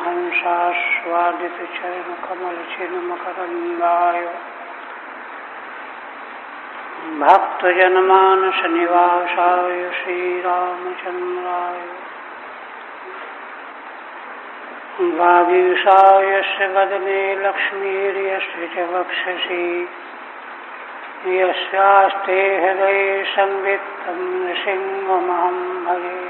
परमहंसास्वादितचरणकमलचिन्मकरन्दाय भक्तजनमानसनिवासाय श्रीरामचन्द्राय वागीशाय यस्य वदने लक्ष्मीर्यस्य च वक्षसि यस्यास्ते हृदये संवित्तं नृसिंहमहं भजे।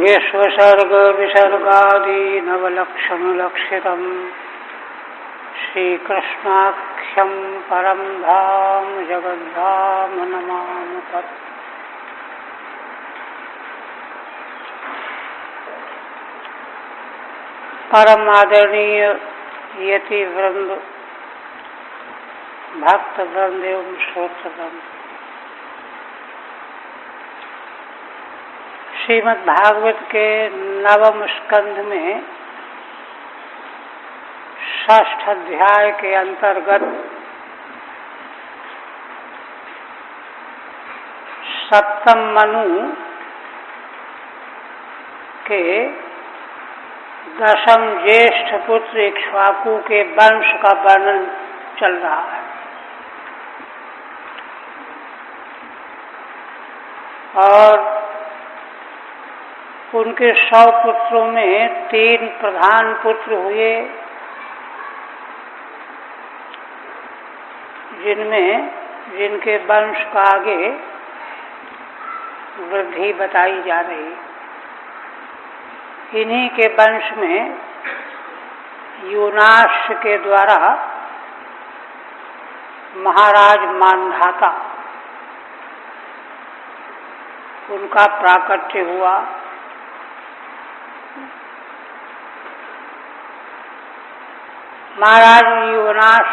विश्वसर्गविसर्गादीनवलक्षणलक्षितम् श्रीकृष्णाख्यं परं धाम जगद्धाम नमामि तत्। परम आदरणीय यति वृंद, भक्त वृंद एवं श्रोत्र वृंद, श्रीमद् भागवत के नवम स्कंध में षष्ठ अध्याय के अंतर्गत सप्तम मनु के दशम ज्येष्ठ पुत्र इक्ष्वाकु के वंश का वर्णन चल रहा है और उनके 100 पुत्रों में 3 प्रधान पुत्र हुए, जिनके वंश का आगे वृद्धि बताई जा रही। इन्हीं के वंश में यूनाश के द्वारा महाराज मानधाता उनका प्राकट्य हुआ। महाराज यूनाश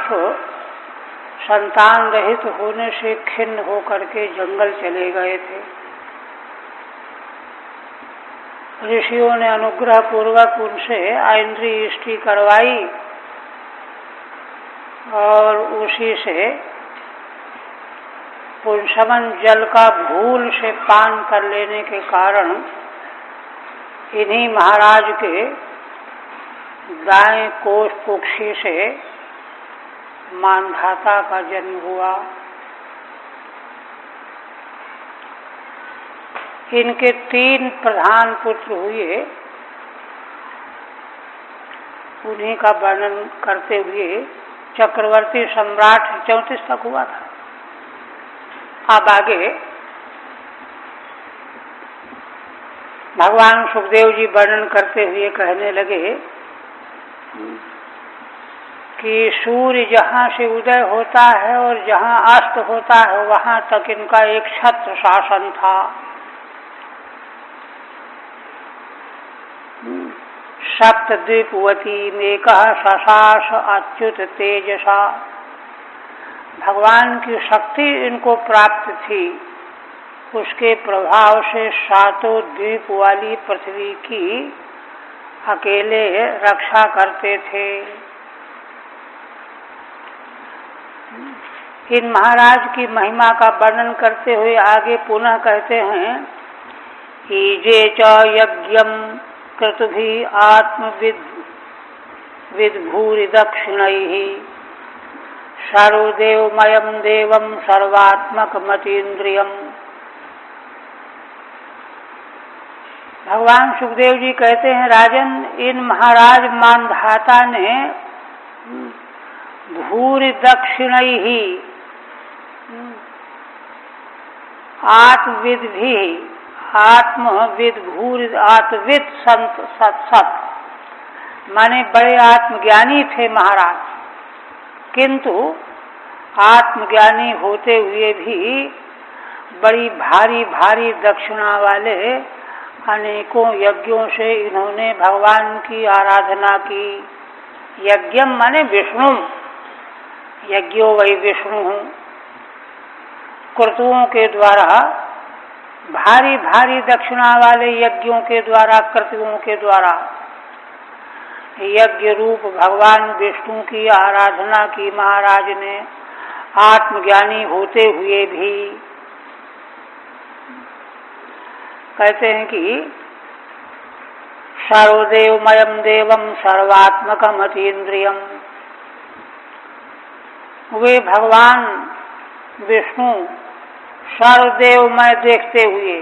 संतान रहित होने से खिन्न होकर के जंगल चले गए थे। ऋषियों ने अनुग्रह पूर्वक उनसे ऐन्द्री इष्टि करवाई और उसी से पुंसवन जल का भूल से पान कर लेने के कारण इन्हीं महाराज के दाएं कोष कुक्षी से मानधाता का जन्म हुआ। इनके 3 प्रधान पुत्र हुए, उन्हीं का वर्णन करते हुए चक्रवर्ती सम्राट 34 तक हुआ था। अब आगे भगवान सुखदेव जी वर्णन करते हुए कहने लगे कि सूर्य जहाँ से उदय होता है और जहाँ अस्त होता है वहाँ तक इनका एक छत्र शासन था। सप्तद्वीपवती में कहा शशास अच्युत तेजसा। भगवान की शक्ति इनको प्राप्त थी, उसके प्रभाव से 7 द्वीप वाली पृथ्वी की अकेले रक्षा करते थे। इन महाराज की महिमा का वर्णन करते हुए आगे पुनः कहते हैं कि जे च यज्ञम क्रतुभि आत्मविद्भूरि दक्षिणैः सर्वदेवमयं देवं सर्वात्मकमतीन्द्रियम्। भगवान सुखदेव जी कहते हैं, राजन, इन महाराज मानधाता ने भूरि दक्षिणैहि आत्मविद भी आत्मविद भूरि आत्मविद संत सत माने बड़े आत्मज्ञानी थे महाराज, किंतु आत्मज्ञानी होते हुए भी बड़ी भारी भारी दक्षिणा वाले अनेकों यज्ञों से इन्होंने भगवान की आराधना की। यज्ञम माने विष्णु, यज्ञो वै विष्णु, क्रतुओं के द्वारा भारी भारी दक्षिणा वाले यज्ञों के द्वारा, क्रतुओं के द्वारा यज्ञ रूप भगवान विष्णु की आराधना की महाराज ने आत्मज्ञानी होते हुए भी। कहते हैं कि सर्वदेवमयम देवम सर्वात्मकम अतीन्द्रियम, वे भगवान विष्णु सर्वदेवमय देखते हुए,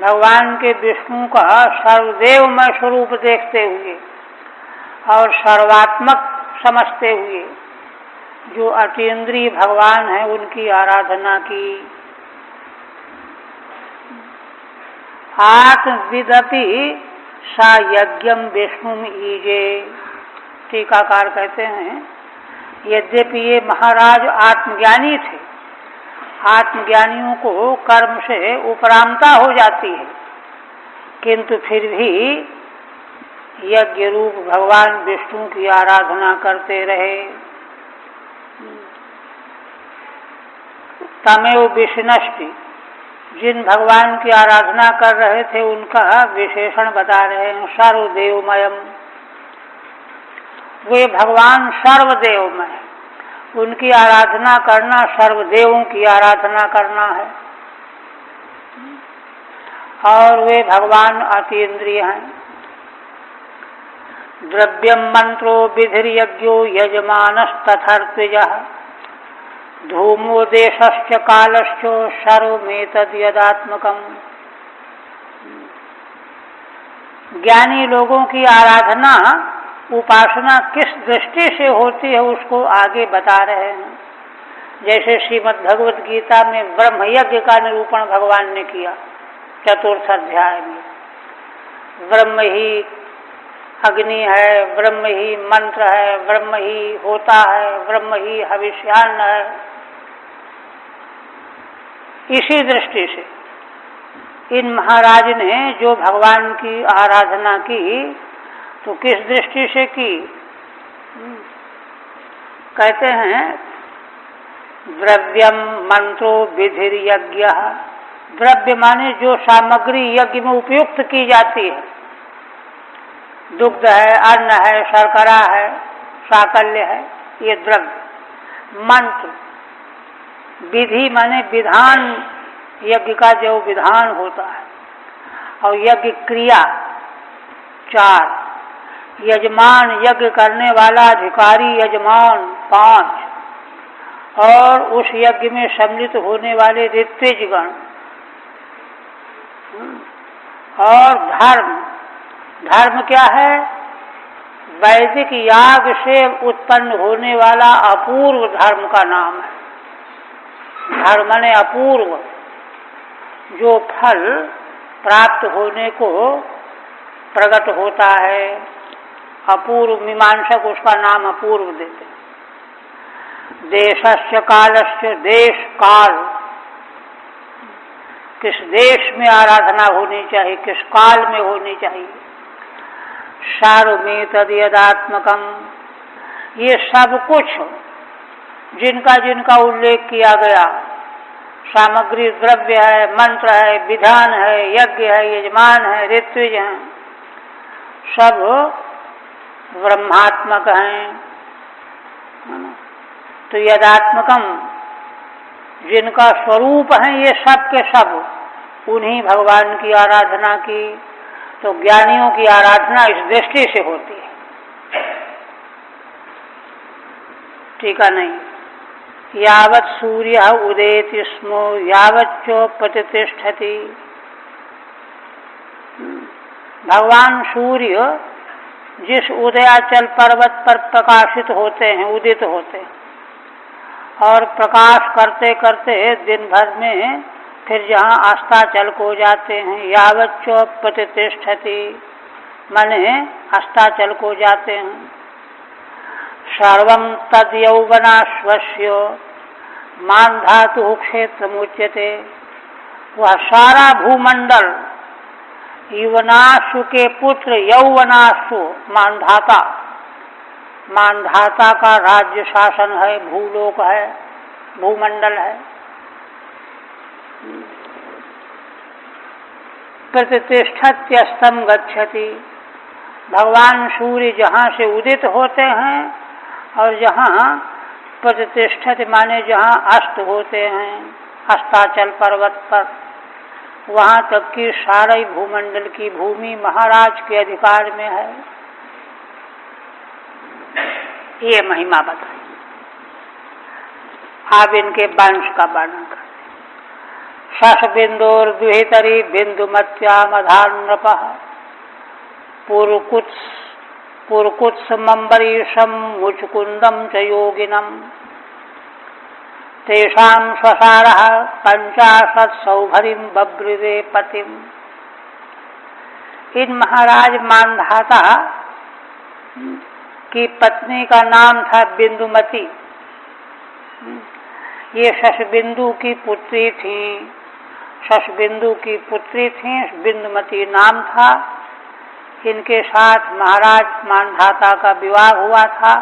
भगवान के विष्णु का सर्वदेवमय स्वरूप देखते हुए और सर्वात्मक समझते हुए जो अतीन्द्रिय भगवान है उनकी आराधना की। आत्मविदपि सा यज्ञम विष्णु ईजे, टीकाकार कहते हैं यद्यपि ये महाराज आत्मज्ञानी थे, आत्मज्ञानियों को कर्म से उपरामता हो जाती है, किंतु फिर भी यज्ञ रूप भगवान विष्णु की आराधना करते रहे। तमेव विष्णष्टि, जिन भगवान की आराधना कर रहे थे उनका विशेषण बता रहे हैं, सर्वदेवमयम, वे भगवान सर्वदेवमय, उनकी आराधना करना सर्वदेवों की आराधना करना है। और वे भगवान अतीन्द्रिय हैं। द्रव्यम मंत्रो विधिर्यज्ञो यजमानस्तथर्त्विजः धूमो देशश्च कालश्च सर्वमेतद् यदात्मकम्। ज्ञानी लोगों की आराधना उपासना किस दृष्टि से होती है उसको आगे बता रहे हैं। जैसे श्रीमद् भगवद गीता में ब्रह्म यज्ञ का निरूपण भगवान ने किया 4th अध्याय में। ब्रह्म ही अग्नि है, ब्रह्म ही मंत्र है, ब्रह्म ही होता है, ब्रह्म ही हविष्यान्न है। इसी दृष्टि से इन महाराज ने जो भगवान की आराधना की तो किस दृष्टि से की? कहते हैं द्रव्यम मंत्रो विधिर यज्ञ। द्रव्य माने जो सामग्री यज्ञ में उपयुक्त की जाती है, दुग्ध है, अन्न है, शर्करा है, साकल्य है, ये द्रव्य। मंत्र, विधि माने विधान, यज्ञ का जो विधान होता है, और यज्ञ क्रिया 4, यजमान यज्ञ करने वाला अधिकारी यजमान 5, और उस यज्ञ में सम्मिलित होने वाले ऋत्विजगण, और धर्म। धर्म क्या है? वैदिक याग से उत्पन्न होने वाला अपूर्व धर्म का नाम है। धर्म ने अपूर्व, जो फल प्राप्त होने को प्रकट होता है, अपूर्व। मीमांसक उसका नाम अपूर्व देते। देशस्य कालस्य, देश काल, किस देश में आराधना होनी चाहिए, किस काल में होनी चाहिए। सार्वमेतद् यदात्मकम्, ये सब कुछ जिनका जिनका उल्लेख किया गया, सामग्री द्रव्य है, मंत्र है, विधान है, यज्ञ है, यजमान है, ऋत्विज हैं, सब ब्रह्मात्मक हैं। तो यदात्मकम, जिनका स्वरूप है ये सब के सब, उन्हीं भगवान की आराधना की। तो ज्ञानियों की आराधना इस दृष्टि से होती है। ठीक है? नहीं, यावत् सूर्य उदेति स्म यावच्च प्रतिष्ठति। भगवान सूर्य जिस उदयाचल पर्वत पर प्रकाशित होते हैं, उदित होते हैं, और प्रकाश करते करते दिन भर में फिर जहाँ अस्ताचल को जाते हैं, यावच्च प्रतिष्ठति माने अस्ताचल को जाते हैं। सर्वं तद यौवनाश्वस्य मान धातु क्षेत्रमुच्यते। वह सारा भूमंडल यौवनाश्व के पुत्र यौवनाश्व मानधाता, मानधाता का राज्य शासन है, भूलोक है, भूमंडल है। प्रतिष्ठत्यस्तम गच्छति। भगवान सूर्य जहाँ से उदित होते हैं और जहाँ प्रतिष्ठित माने जहाँ अस्त होते हैं, अस्ताचल पर्वत पर, वहां तक कि सारे भूमंडल की भूमि महाराज के अधिकार में है। ये महिमा बताई। आप इनके वंश का वर्णन करते। शश बिंदोर दुहितरी बिंदुमत्यामधान नृपः पुरकुत्समंबरीशम मुचकुंदम च योगिनम तेषां स्वसारः पंचाशत् सौभरीम बब्रुवे पतिम। इन महाराज मानधाता की पत्नी का नाम था बिंदुमती। ये शशबिंदु की पुत्री थी। शशबिंदु की पुत्री थी, बिंदुमती नाम था। इनके साथ महाराज मानधाता का विवाह हुआ था।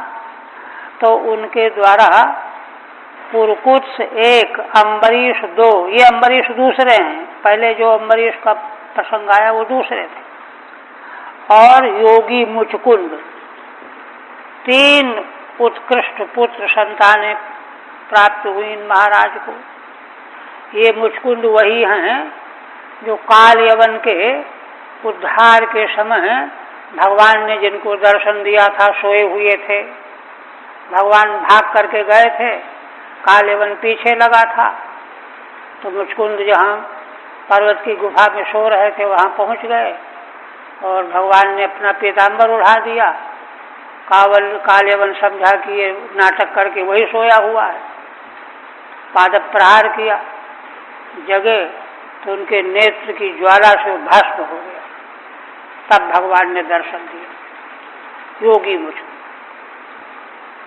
तो उनके द्वारा पुरकुत्स एक, अम्बरीश दो, ये अम्बरीश दूसरे हैं। पहले जो अम्बरीश का प्रसंग आया वो दूसरे थे। और योगी मुचकुंद, 3 उत्कृष्ट पुत्र संतानें प्राप्त हुई इन महाराज को। ये मुचकुंद वही हैं जो काल यवन के उद्धार के समय भगवान ने जिनको दर्शन दिया था, सोए हुए थे। भगवान भाग करके गए थे, काल यवन पीछे लगा था। तो मुचकुंद जहाँ पर्वत की गुफा में सो रहे थे वहाँ पहुँच गए और भगवान ने अपना पीताम्बर उड़ा दिया। काल यवन समझा कि ये नाटक करके वही सोया हुआ है। पादप प्रहार किया, जगे तो उनके नेत्र की ज्वाला से भस्म हो गया। तब भगवान ने दर्शन दिया। योगी मुचकुंद,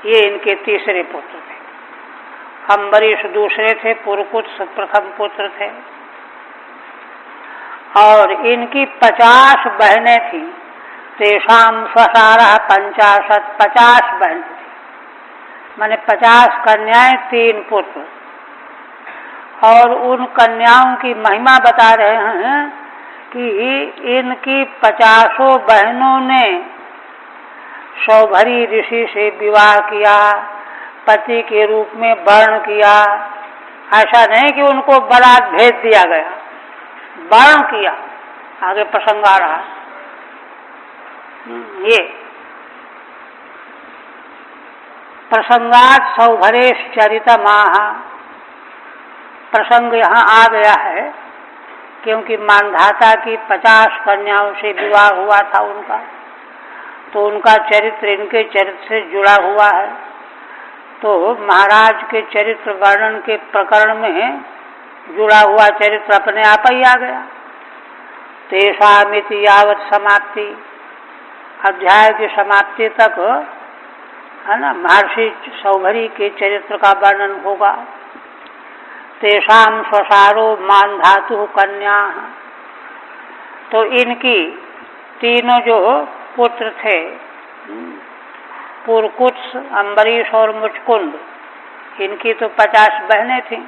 ये इनके तीसरे पुत्र थे। अम्बरीश दूसरे थे, पुरकुत्स प्रथम पुत्र थे। और इनकी 50 बहनें थीं। तेषाम स्वसारः 50 बहन थी, माने 50 कन्याएं, 3 पुत्र। और उन कन्याओं की महिमा बता रहे हैं कि इनकी 50 बहनों ने सौभरी ऋषि से विवाह किया, पति के रूप में वर्ण किया। ऐसा नहीं कि उनको बारात भेज दिया गया, वर्ण किया। आगे प्रसंग आ रहा है। ये प्रसंगात सौभरेश चरितमाह, प्रसंग यहाँ आ गया है क्योंकि मानधाता की 50 कन्याओं से विवाह हुआ था उनका। तो उनका चरित्र इनके चरित्र से जुड़ा हुआ है। तो महाराज के चरित्र वर्णन के प्रकरण में जुड़ा हुआ चरित्र अपने आप ही आ गया। तेषामिति यावत समाप्ति, अध्याय की समाप्ति तक है ना, महर्षि सौभरी के चरित्र का वर्णन होगा। तेषाम स्वसारो मानधातु कन्या, तो इनकी तीनों जो पुत्र थे, पुरकुत्स, अम्बरीश और मुचकुंद, इनकी तो 50 बहनें थीं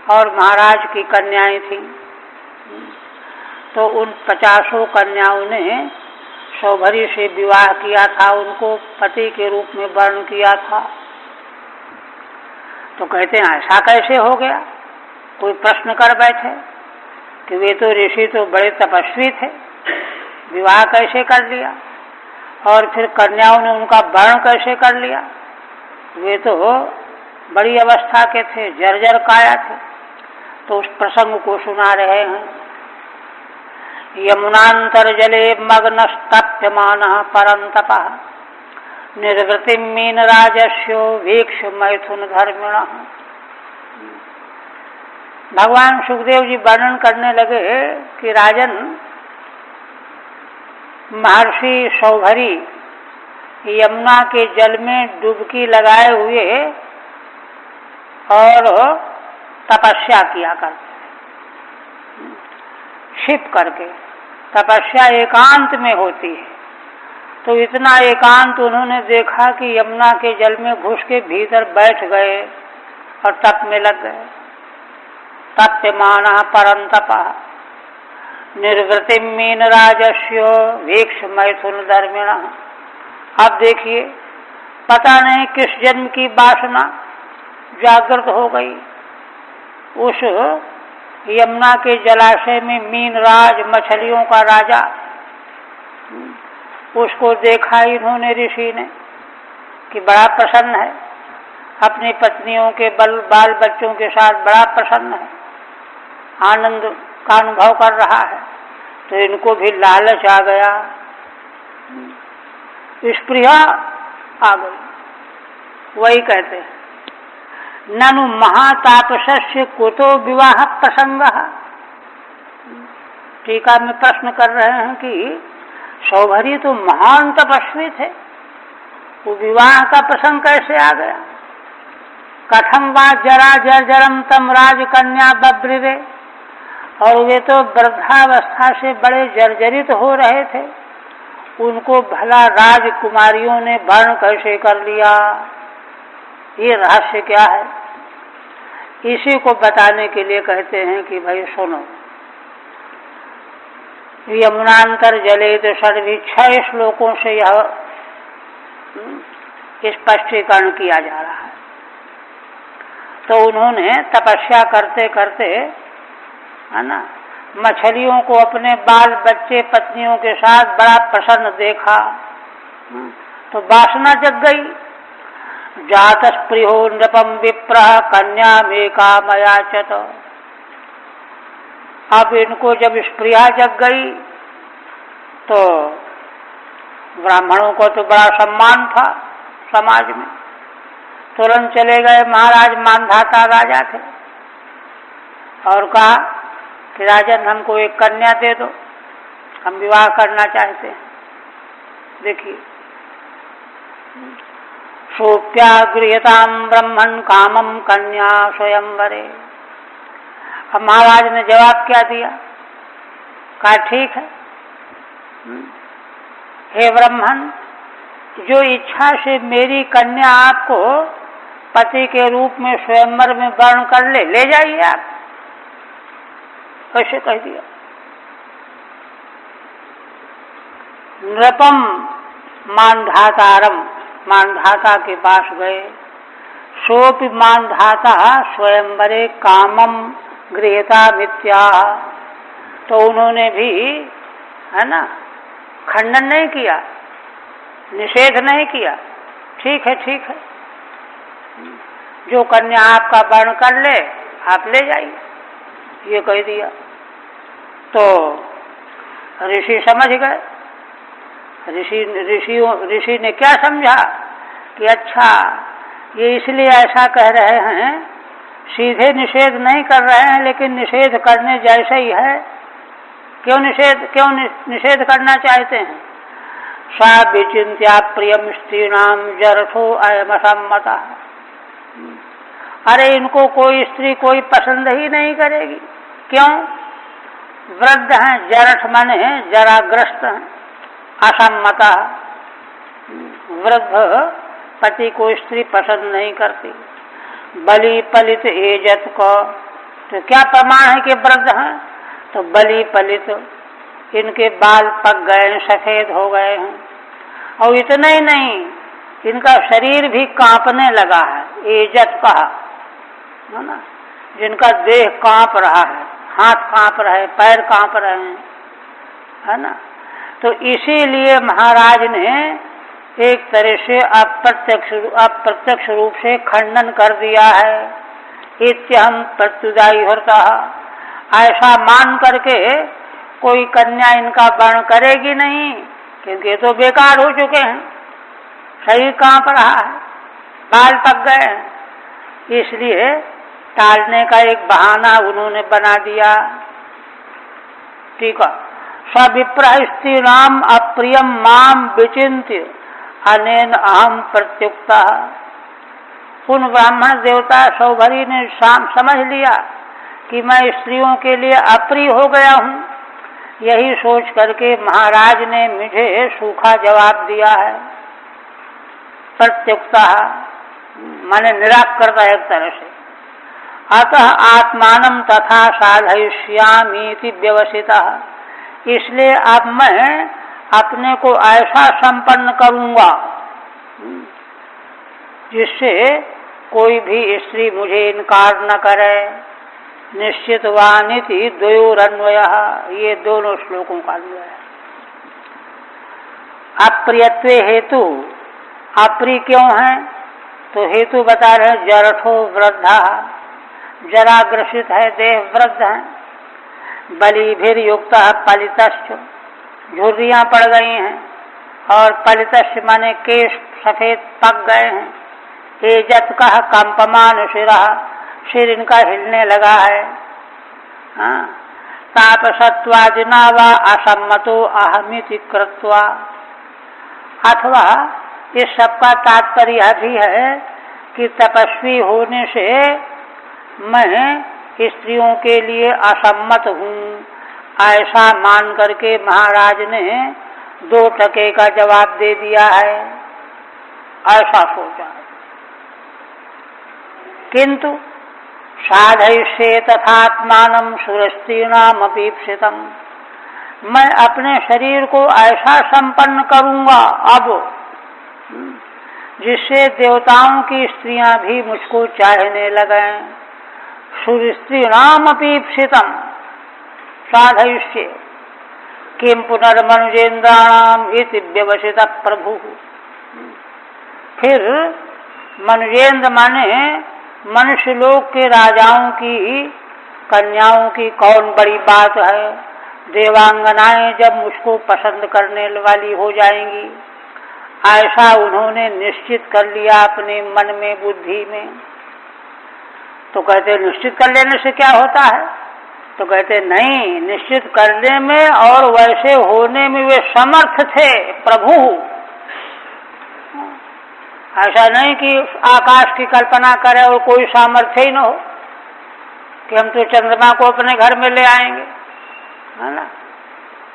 और महाराज की कन्याएं थीं। तो उन 50 कन्याओं ने सौभरी से विवाह किया था, उनको पति के रूप में वर्ण किया था। तो कहते हैं ऐसा कैसे हो गया? कोई प्रश्न कर बैठे कि वे तो ऋषि तो बड़े तपस्वी थे, विवाह कैसे कर लिया? और फिर कन्याओं ने उनका वर्ण कैसे कर लिया? वे तो बड़ी अवस्था के थे, जर्जर काया थे। तो उस प्रसंग को सुना रहे हैं। यमुनांतर जले मग्नस्तप्यमानः परंतपः निर्वृतिं मीनराजस्यो वीक्ष्य मैथुन धर्मिणः। भगवान सुखदेव जी वर्णन करने लगे कि राजन, महर्षि सौभरी यमुना के जल में डुबकी लगाए हुए और तपस्या किया करते, छिप करके। तपस्या एकांत में होती है। तो इतना एकांत उन्होंने देखा कि यमुना के जल में घुस के भीतर बैठ गए और तप में लग गए। तप्यमानः परंतपः निर्वृतिं मीनराजस्यो वीक्ष्य मैथुन धर्मिणः। अब देखिए, पता नहीं किस जन्म की वासना जागृत हो गई। उस यमुना के जलाशय में मीनराज, मछलियों का राजा, उसको देखा इन्होंने ऋषि ने कि बड़ा प्रसन्न है, अपनी पत्नियों के बाल बच्चों के साथ बड़ा प्रसन्न है, आनंद का अनुभव कर रहा है। तो इनको भी लालच आ गया, स्पृहा आ गई। वही कहते हैं ननु महातापस्य कुतो विवाह प्रसंग। टीका में प्रश्न कर रहे हैं कि सौभरी तो महान तपस्वी थे, वो विवाह का प्रसंग कैसे आ गया? कथम वा जरा जर्जरम तम राजकन्या बब्रिरे, और वे तो वृद्धावस्था से बड़े जर्जरित हो रहे थे, उनको भला राजकुमारियों ने वर्ण कैसे कर लिया? ये रहस्य क्या है? इसी को बताने के लिए कहते हैं कि भाई सुनो, यमुनांतर जले तो षड्भी 6 श्लोकों से यह स्पष्टीकरण किया जा रहा है। तो उन्होंने तपस्या करते करते, है ना, मछलियों को अपने बाल बच्चे पत्नियों के साथ बड़ा प्रसन्न देखा, तो वासना जग गई। जात स्पृहो नृपम विप्रः कन्या में कामयाचत। अब इनको जब स्पृहा जग गई तो ब्राह्मणों को तो बड़ा सम्मान था समाज में, तुरंत चले गए महाराज मानधाता राजा थे और कहा कि राजन हमको एक कन्या दे दो, हम विवाह करना चाहते हैं। देखिए, सोप्यागृहताम ब्रह्मण कामम कन्या स्वयंवरे। अब महाराज ने जवाब क्या दिया? कहा ठीक है, हे ब्रह्मण, जो इच्छा से मेरी कन्या आपको पति के रूप में स्वयंवर में वर्ण कर ले जाइए आप। कैसे कह दिया? नृपम मानधातारम, मानधाता के पास गए। सोपि मानधाता स्वयंवरे कामम गृहता मिथ्या। तो उन्होंने भी, है ना, खंडन नहीं किया, निषेध नहीं किया। ठीक है, ठीक है, जो कन्या आपका वर्ण कर ले आप ले जाइए, ये कह दिया। तो ऋषि समझ गए। ऋषि ने क्या समझा कि अच्छा, ये इसलिए ऐसा कह रहे हैं, सीधे निषेध नहीं कर रहे हैं, लेकिन निषेध करने जैसे ही है। क्यों निषेध करना चाहते हैं? सा विचिंत्या प्रियम स्त्रीणाम जरठो अयम सम्मता। अरे इनको कोई स्त्री कोई पसंद ही नहीं करेगी। क्यों? वृद्ध हैं, जरठ माने जराग्रस्त हैं, असम्मता, वृद्ध पति को स्त्री पसंद नहीं करती। बलि पलित एजत को, तो क्या प्रमाण है कि वृद्ध हैं? तो बलि पलित, इनके बाल पक गए हैं, सफेद हो गए हैं, और इतना ही नहीं, इनका शरीर भी कांपने लगा है। एजत कहा, है ना, जिनका देह कांप रहा है, हाथ कांप रहे, पैर कांप रहे हैं, है ना। तो इसीलिए महाराज ने एक तरह से अप्रत्यक्ष रूप से खंडन कर दिया है। इत्यहम प्रत्युदायी होता, ऐसा मान करके कोई कन्या इनका वर्ण करेगी नहीं, क्योंकि ये तो बेकार हो चुके हैं, शरीर कांप रहा है, बाल पक गए हैं, इसलिए टालने का एक बहाना उन्होंने बना दिया। ठीक है, सविप्रह स्त्रीणाम अप्रियम माम विचिन्त्य अनेन अहम प्रत्युक्ता। उन ब्राह्मण देवता सौभरी ने समझ लिया कि मैं स्त्रियों के लिए अप्रिय हो गया हूँ, यही सोच करके महाराज ने मुझे सूखा जवाब दिया है। प्रत्युक्ता माने निराक करता है एक तरह से। अतः आत्मानं तथा साधयिष्यामीति व्यवसिता, इसलिए अब मैं अपने को ऐसा संपन्न करूंगा जिससे कोई भी स्त्री मुझे इनकार न करे, निश्चितवानिति द्वयोरन्वयः, ये दोनों श्लोकों का अन्वय है। अप्रियत्वे हेतु, अप्रिय क्यों है? तो हेतु बता रहे जरठो वृद्धा, जराग्रसित है, देह वृद्ध है। बलिभिर युक्त पलितश्च, झुर्रियां पड़ गई हैं, और पलितश्च माने केश सफेद पक गए हैं। एजत कह कंपमान शिरा, सिर इनका हिलने लगा है। तापसत्वादिना वा असम्मतो अहमिति कृत्वा, अथवा इस सबका तात्पर्य यह भी है कि तपस्वी होने से मैं स्त्रियों के लिए असम्मत हूँ, ऐसा मान करके महाराज ने 2 टके का जवाब दे दिया है, ऐसा सोचा। किंतु साधयिष्ये तथात्मानं सुरस्त्रीणामपीप्सितम्, मैं अपने शरीर को ऐसा संपन्न करूंगा अब, जिससे देवताओं की स्त्रियां भी मुझको चाहने लगे। सुरस्त्रीणामपीप्सितम् साधयिष्ये किं पुनर्मनुजेन्द्राणाम इति व्यवसितः प्रभु। फिर मनुजेन्द्र माने मनुष्य लोक के राजाओं की कन्याओं की कौन बड़ी बात है। देवांगनाएं जब मुझको पसंद करने वाली हो जाएंगी, ऐसा उन्होंने निश्चित कर लिया अपने मन में, बुद्धि में। तो कहते निश्चित कर लेने से क्या होता है? तो कहते नहीं, निश्चित करने में और वैसे होने में वे समर्थ थे प्रभु। ऐसा नहीं कि आकाश की कल्पना करे और कोई सामर्थ्य ही न हो कि हम तो चंद्रमा को अपने घर में ले आएंगे, है ना।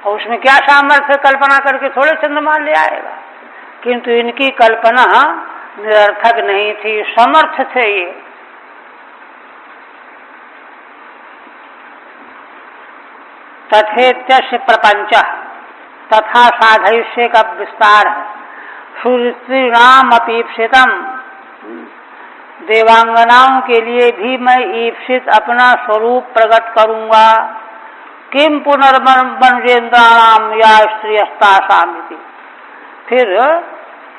और उसमें क्या सामर्थ्य, कल्पना करके थोड़े चंद्रमा ले आएगा। किंतु इनकी कल्पना निरर्थक नहीं थी, समर्थ थे ये। तथेत्यस्य प्रपंच, तथा साधयिष्य का विस्तार है। सुरस्त्रीणाम अपीप्सितम, देवांगनाओं के लिए भी मैं ईप्सित अपना स्वरूप प्रकट करूंगा। किम पुनर्मनुजेन्द्राणाम या स्त्रियस्तासामिति, फिर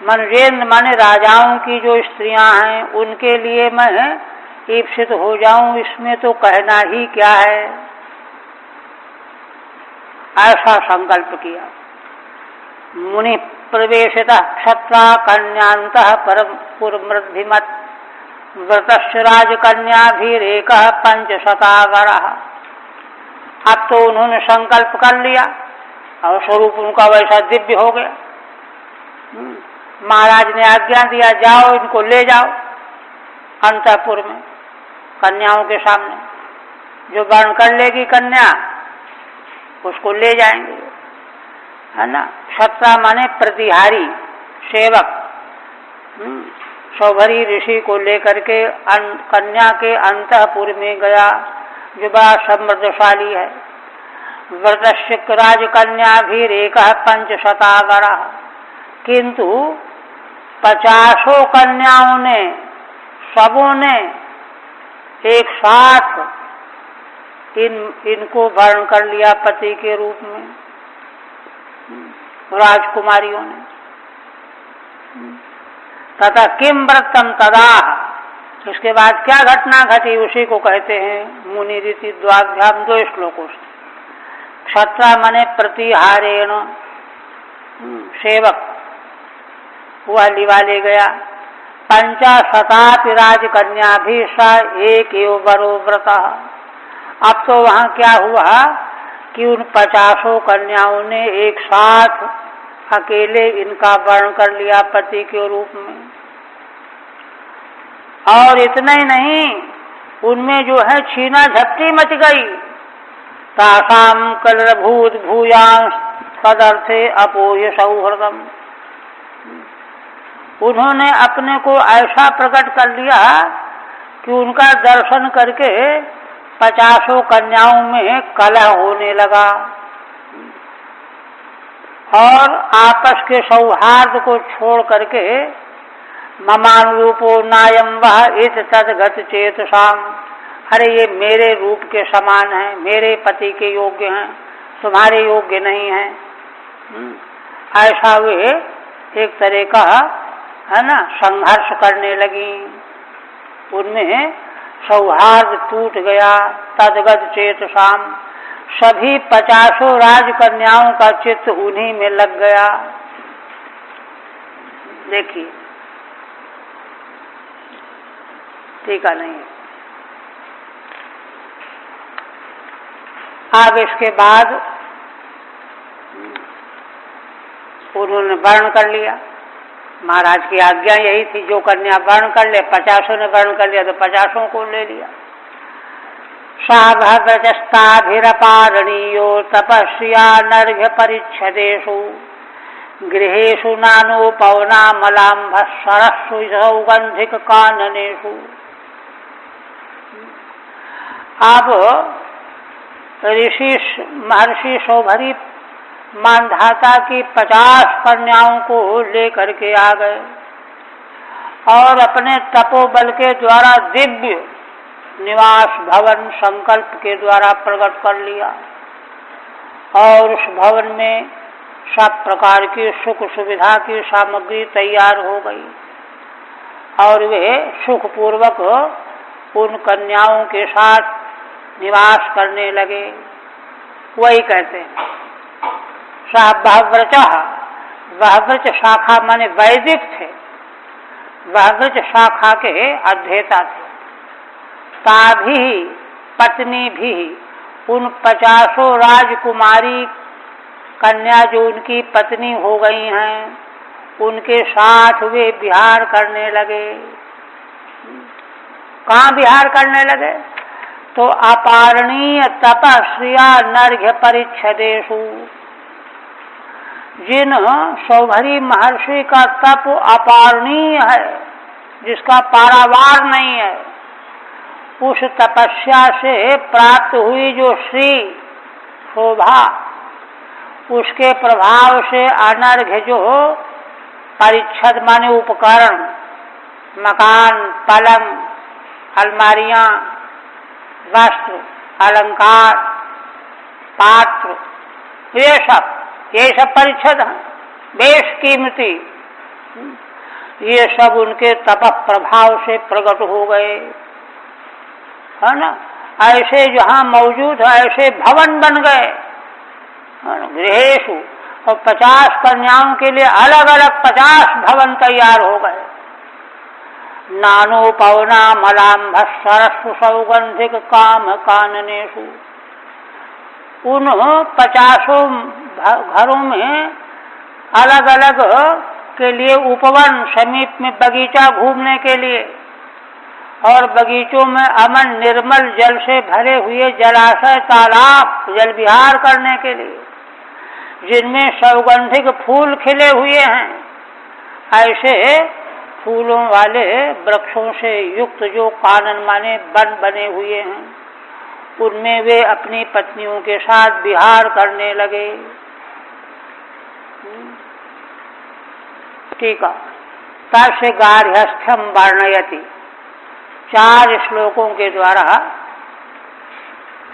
मनुजेन्द्र माने राजाओं की जो स्त्रियां हैं उनके लिए मैं ईप्सित हो जाऊं, इसमें तो कहना ही क्या है, ऐसा संकल्प किया। मुनि प्रवेशित क्षत्रा कन्यांतः पुरमृद्धिमत व्रतस्य राजकन्याभिरेक 500 अब तो उन्होंने संकल्प कर लिया और स्वरूप उनका वैसा दिव्य हो गया। महाराज ने आज्ञा दिया, जाओ इनको ले जाओ अंतःपुर में, कन्याओं के सामने। जो वर्ण कर लेगी कन्या उसको ले जाएंगे, है ना। क्षत्रा माने प्रतिहारी, सेवक। सौभरी ऋषि को लेकर के कन्या के अंतःपुर में गया, जो बड़ा समृद्धशाली है। व्रतस्य राजकन्या भी रेखा 500, किंतु 50 कन्याओं ने, सबों ने एक साथ इनको वर्ण कर लिया पति के रूप में, राजकुमारियों ने। तथा किम व्रतम तदा, इसके बाद क्या घटना घटी उसी को कहते हैं मुनि रीति द्वाभ्याम 2 श्लोकों से। क्षत्रा मने प्रतिहारेण, सेवक हुआ, लिवा ले गया। 50 राजकन्या भी सा एक एव बरो व्रत। अब तो वहां क्या हुआ कि उन 50 कन्याओं ने एक साथ अकेले इनका वर्ण कर लिया पति के रूप में। और इतना ही नहीं, उनमें जो है छीना झपटी मच गई। तासाम कलरभूत भूयांश तदर्थे अपोह्य सौहृदम, उन्होंने अपने को ऐसा प्रकट कर लिया कि उनका दर्शन करके 50 कन्याओं में कलह होने लगा और आपस के सौहार्द को छोड़ करके ममानुरूपो नायम वह इत तदगत चेतसाम, अरे ये मेरे रूप के समान हैं, मेरे पति के योग्य हैं, तुम्हारे योग्य नहीं हैं। ऐसा वे एक तरह का है ना संघर्ष करने लगी। उनमें सौहार्द टूट गया। तदगत चेतसाम, सभी 50 राजकन्याओं का चित्त उन्हीं में लग गया। देखिए टीका नहीं है। अब इसके बाद उन्होंने वर्ण कर लिया। महाराज की आज्ञा यही थी, जो कन्या वर्ण कर ले, 50 ने वर्ण कर लिया तो 50 को ले लिया। साभद्रजस्ताभिरपारणीयो तपस्या नर्घ्य परिच्छदेषु गृहेषु नानोपवनामलाम्भस्सरस्सु सौगंधिक काननेषु। अब महर्षि सौभरी मानधाता की 50 कन्याओं को लेकर के आ गए और अपने तपोबल के द्वारा दिव्य निवास भवन संकल्प के द्वारा प्रकट कर लिया। और उस भवन में सब प्रकार की सुख सुविधा की सामग्री तैयार हो गई और वे सुखपूर्वक उन कन्याओं के साथ निवास करने लगे। वही कहते हैं वहव्रज शाखा माने वैदिक थे, वहव्रज शाखा के अध्येता थे। ताभी पत्नी भी उन 50 राजकुमारी कन्या जो उनकी पत्नी हो गई हैं, उनके साथ वे विहार करने लगे। कहाँ विहार करने लगे? तो अपारणीय तपस्या नर्घ्य परिच्छदेषु। जिन सौभरी महर्षि का तप अपारणीय है, जिसका पारावार नहीं है, उस तपस्या से प्राप्त हुई जो श्री शोभा, उसके प्रभाव से अनर्घ्य जो परिच्छद माने उपकरण, मकान, पलंग, अलमारियां, वस्त्र, अलंकार, पात्र, ये सब परिच्छद हैं, बेश कीमती। ये सब उनके तप प्रभाव से प्रकट हो गए, है ना। ऐसे जहाँ मौजूद है ऐसे भवन बन गए गृहेषु, और 50 कन्याओं के लिए अलग अलग 50 भवन तैयार हो गए। नानोपवना मलाम्भस्सरस्सु सौगंधिक काम काननेषु। उन 50 घरों में अलग अलग के लिए उपवन, समीप में बगीचा घूमने के लिए, और बगीचों में अमन निर्मल जल से भरे हुए जलाशय, तालाब, जल विहार करने के लिए, जिनमें सौगंधिक फूल खिले हुए हैं। ऐसे फूलों वाले वृक्षों से युक्त जो कानन माने वन बने हुए हैं, उनमें वे अपनी पत्नियों के साथ विहार करने लगे। ठीक है। तब से गार्हस्थ्यम वर्णयति, 4 श्लोकों के द्वारा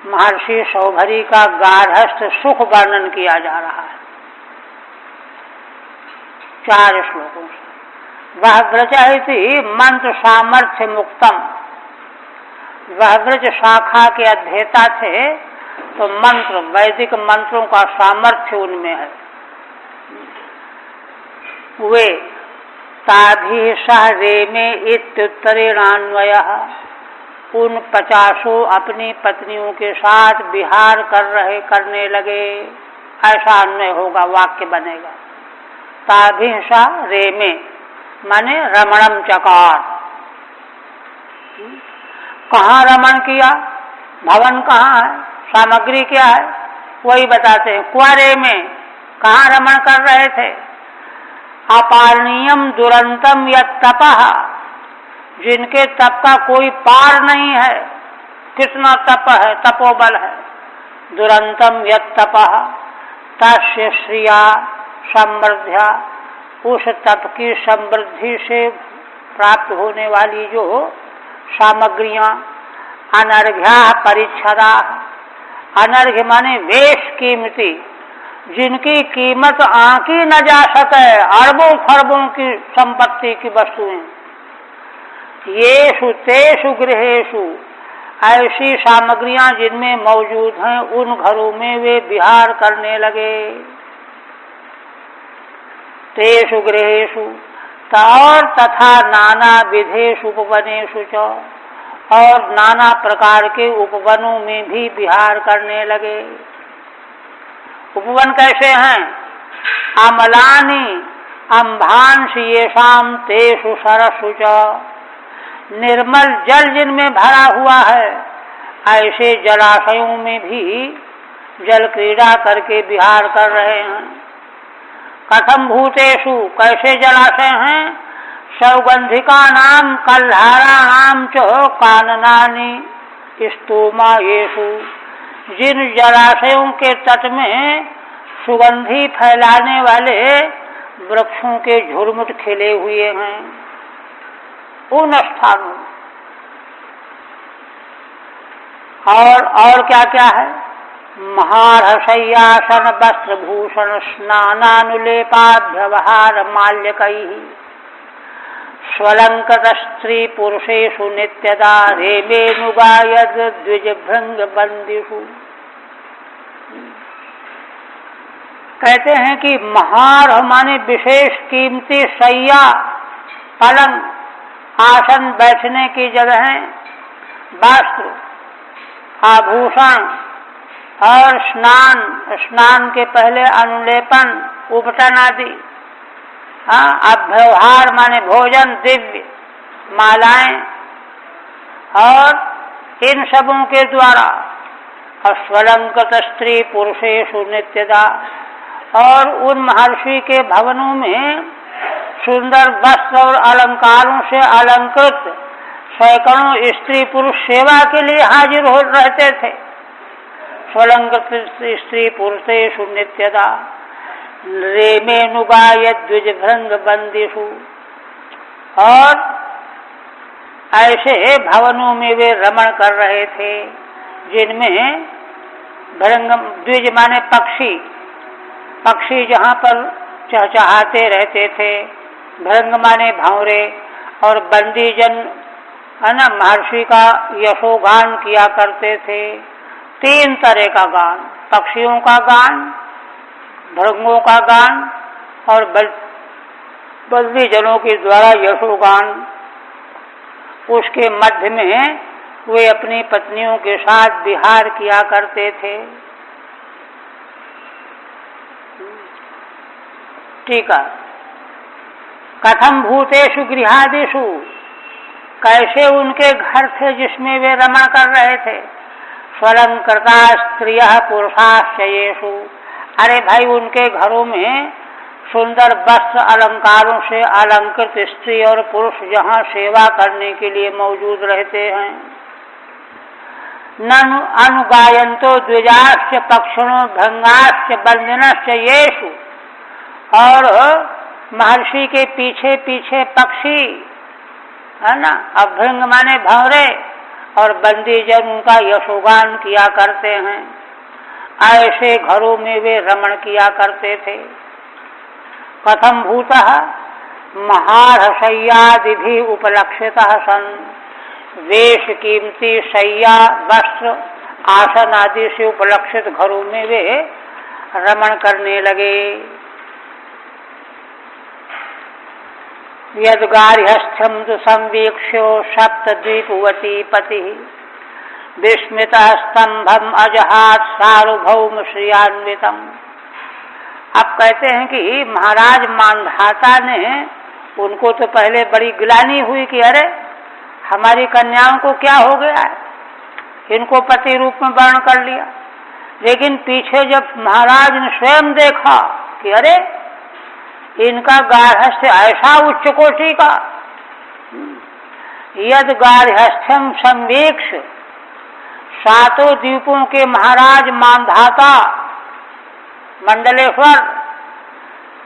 महर्षि सौभरी का गार्हस्थ सुख वर्णन किया जा रहा है। 4 श्लोकों से। वह व्रज मंत्र सामर्थ्य मुक्तम, वह व्रज शाखा के अध्येता थे, तो मंत्र, वैदिक मंत्रों का सामर्थ्य उनमें है। वे ताभी सह रेमे इत्युत्तरेणान्वयः, उन 50 अपनी पत्नियों के साथ विहार करने लगे। ऐसा अन्वय होगा, वाक्य बनेगा। ताभी सह रेमे माने रमणम चकार। कहाँ रमण किया? भवन कहाँ है? सामग्री क्या है? वही बताते हैं। क्वारे में कहाँ रमण कर रहे थे? अपारणीयम दुरंतम यत् तपः, जिनके तप का कोई पार नहीं है। कितना तप है, तपोबल है। दुरंतम यत् तपः तस्य श्रिया समृद्ध्या, उस तप की समृद्धि से प्राप्त होने वाली जो सामग्रियां, अनर्घ्या परिच्छदा। अनर्घ्य माने वेश कीमती, जिनकी कीमत आंकी न जा सके, अरबों खरबों की संपत्ति की वस्तुएं। येषु तेषु गृहेषु, ऐसी सामग्रियां जिनमें मौजूद हैं उन घरों में वे विहार करने लगे। तेषु गृहेषु और तथा नाना विधेषु उपवनेषु च, और नाना प्रकार के उपवनों में भी विहार करने लगे। उपवन कैसे हैं? अमलानि अम्भांसि येषाम तेषु सरसु च, निर्मल जल जिनमें भरा हुआ है, ऐसे जलाशयों में भी जल क्रीड़ा करके विहार कर रहे हैं। कथम भूतेषु, कैसे जलाशय हैं? सौगंधिका नाम कल्हारा नाम च काननानि स्तोमा येषु, जिन जलाशयों के तट में सुगंधी फैलाने वाले वृक्षों के झुरमुट खिले हुए हैं, उन स्थानों। और क्या क्या है? महारशय्यासन वस्त्रभूषण स्नानानुलेपाभ्यवहार माल्यकैः, स्वलंकृत स्त्री पुरुषेषु नित्यदा रेमेनुगायद द्विजभृंग बंदिषु। कहते हैं कि महार माने विशेष कीमती शैया, पलंग, आसन, बैठने की जगहें, वस्त्र, आभूषण और स्नान के पहले अनुलेपन, उपटन आदि। अव्यवहार माने भोजन, दिव्य, मालाएं, और इन सबों के द्वारा। स्वलंकृत स्त्री पुरुषेषु नित्यदा, और उन महर्षि के भवनों में सुंदर वस्त्र और अलंकारों से अलंकृत सैकड़ों स्त्री पुरुष सेवा के लिए हाजिर हो रहते थे। स्वलंकृत स्त्री पुरुषेषु नित्यदा रेमेनुगाय द्विजभृंग बंदिषु, और ऐसे भवनों में वे रमण कर रहे थे जिनमें भृंग, द्विज माने पक्षी, पक्षी जहाँ पर चहचहाते रहते थे, भृंग माने भंवरे, और बंदी जन महर्षि का यशोगान किया करते थे। 3 तरह का गान, पक्षियों का गान, भृंगों का गान और बंदी जनों के द्वारा यशोगान। उसके मध्य में वे अपनी पत्नियों के साथ विहार किया करते थे। ठीक है। कथम भूतेषु गृहादिषु, कैसे उनके घर थे जिसमें वे रमण कर रहे थे। स्वलंकृता स्त्रियः पुरुषाश्चयेषु, अरे भाई उनके घरों में सुंदर वस्त्र अलंकारों से अलंकृत स्त्री और पुरुष जहाँ सेवा करने के लिए मौजूद रहते हैं। ननु अनुगायन्तो द्विजाश्च पक्षिणो भृंगाश्च बंदिनश्च येषु, और महर्षि के पीछे पीछे पक्षी है ना, अभृंग माने भंवरे, और बंदी जन उनका यशोगान किया करते हैं। ऐसे घरों में वे रमण किया करते थे। कथम भूतः महारशय्यादिभिः उपलक्षितः सन, वेश कीमती शय्या, वस्त्र, आसन आदि से उपलक्षित घरों में वे रमण करने लगे। यद्गार्हस्थ्यं तु संवीक्ष्यो सप्तद्वीपवती पतिः, विस्मितः स्तंभम अजहात सार्वभौम श्रियान्वितम। अब कहते हैं कि महाराज मांधाता ने, उनको तो पहले बड़ी गिलानी हुई कि अरे हमारी कन्याओं को क्या हो गया है, इनको पति रूप में वर्ण कर लिया। लेकिन पीछे जब महाराज ने स्वयं देखा कि अरे इनका गार्हस्थ्य ऐसा उच्च कोटि का, यद गार्हस्थ्यम संवीक्ष, 7 द्वीपों के महाराज मांधाता मंडलेश्वर,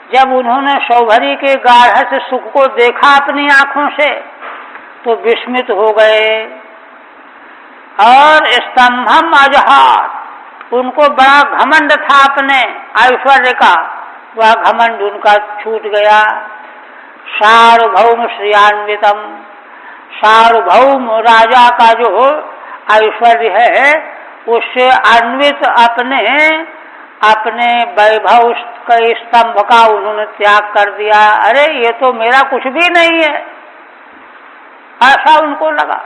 जब उन्होंने सौभरी के गार्हस्थ्य सुख को देखा अपनी आंखों से तो विस्मित हो गए। और स्तंभम अजहात, उनको बड़ा घमंड था अपने ऐश्वर्य का, वह घमंड उनका छूट गया। सार्वभौम श्रियान्वितम, सार्वभौम राजा का जो ऐश्वर्य है उससे अन्वित अपने अपने वैभव के स्तंभ का उन्होंने त्याग कर दिया। अरे ये तो मेरा कुछ भी नहीं है, ऐसा उनको लगा।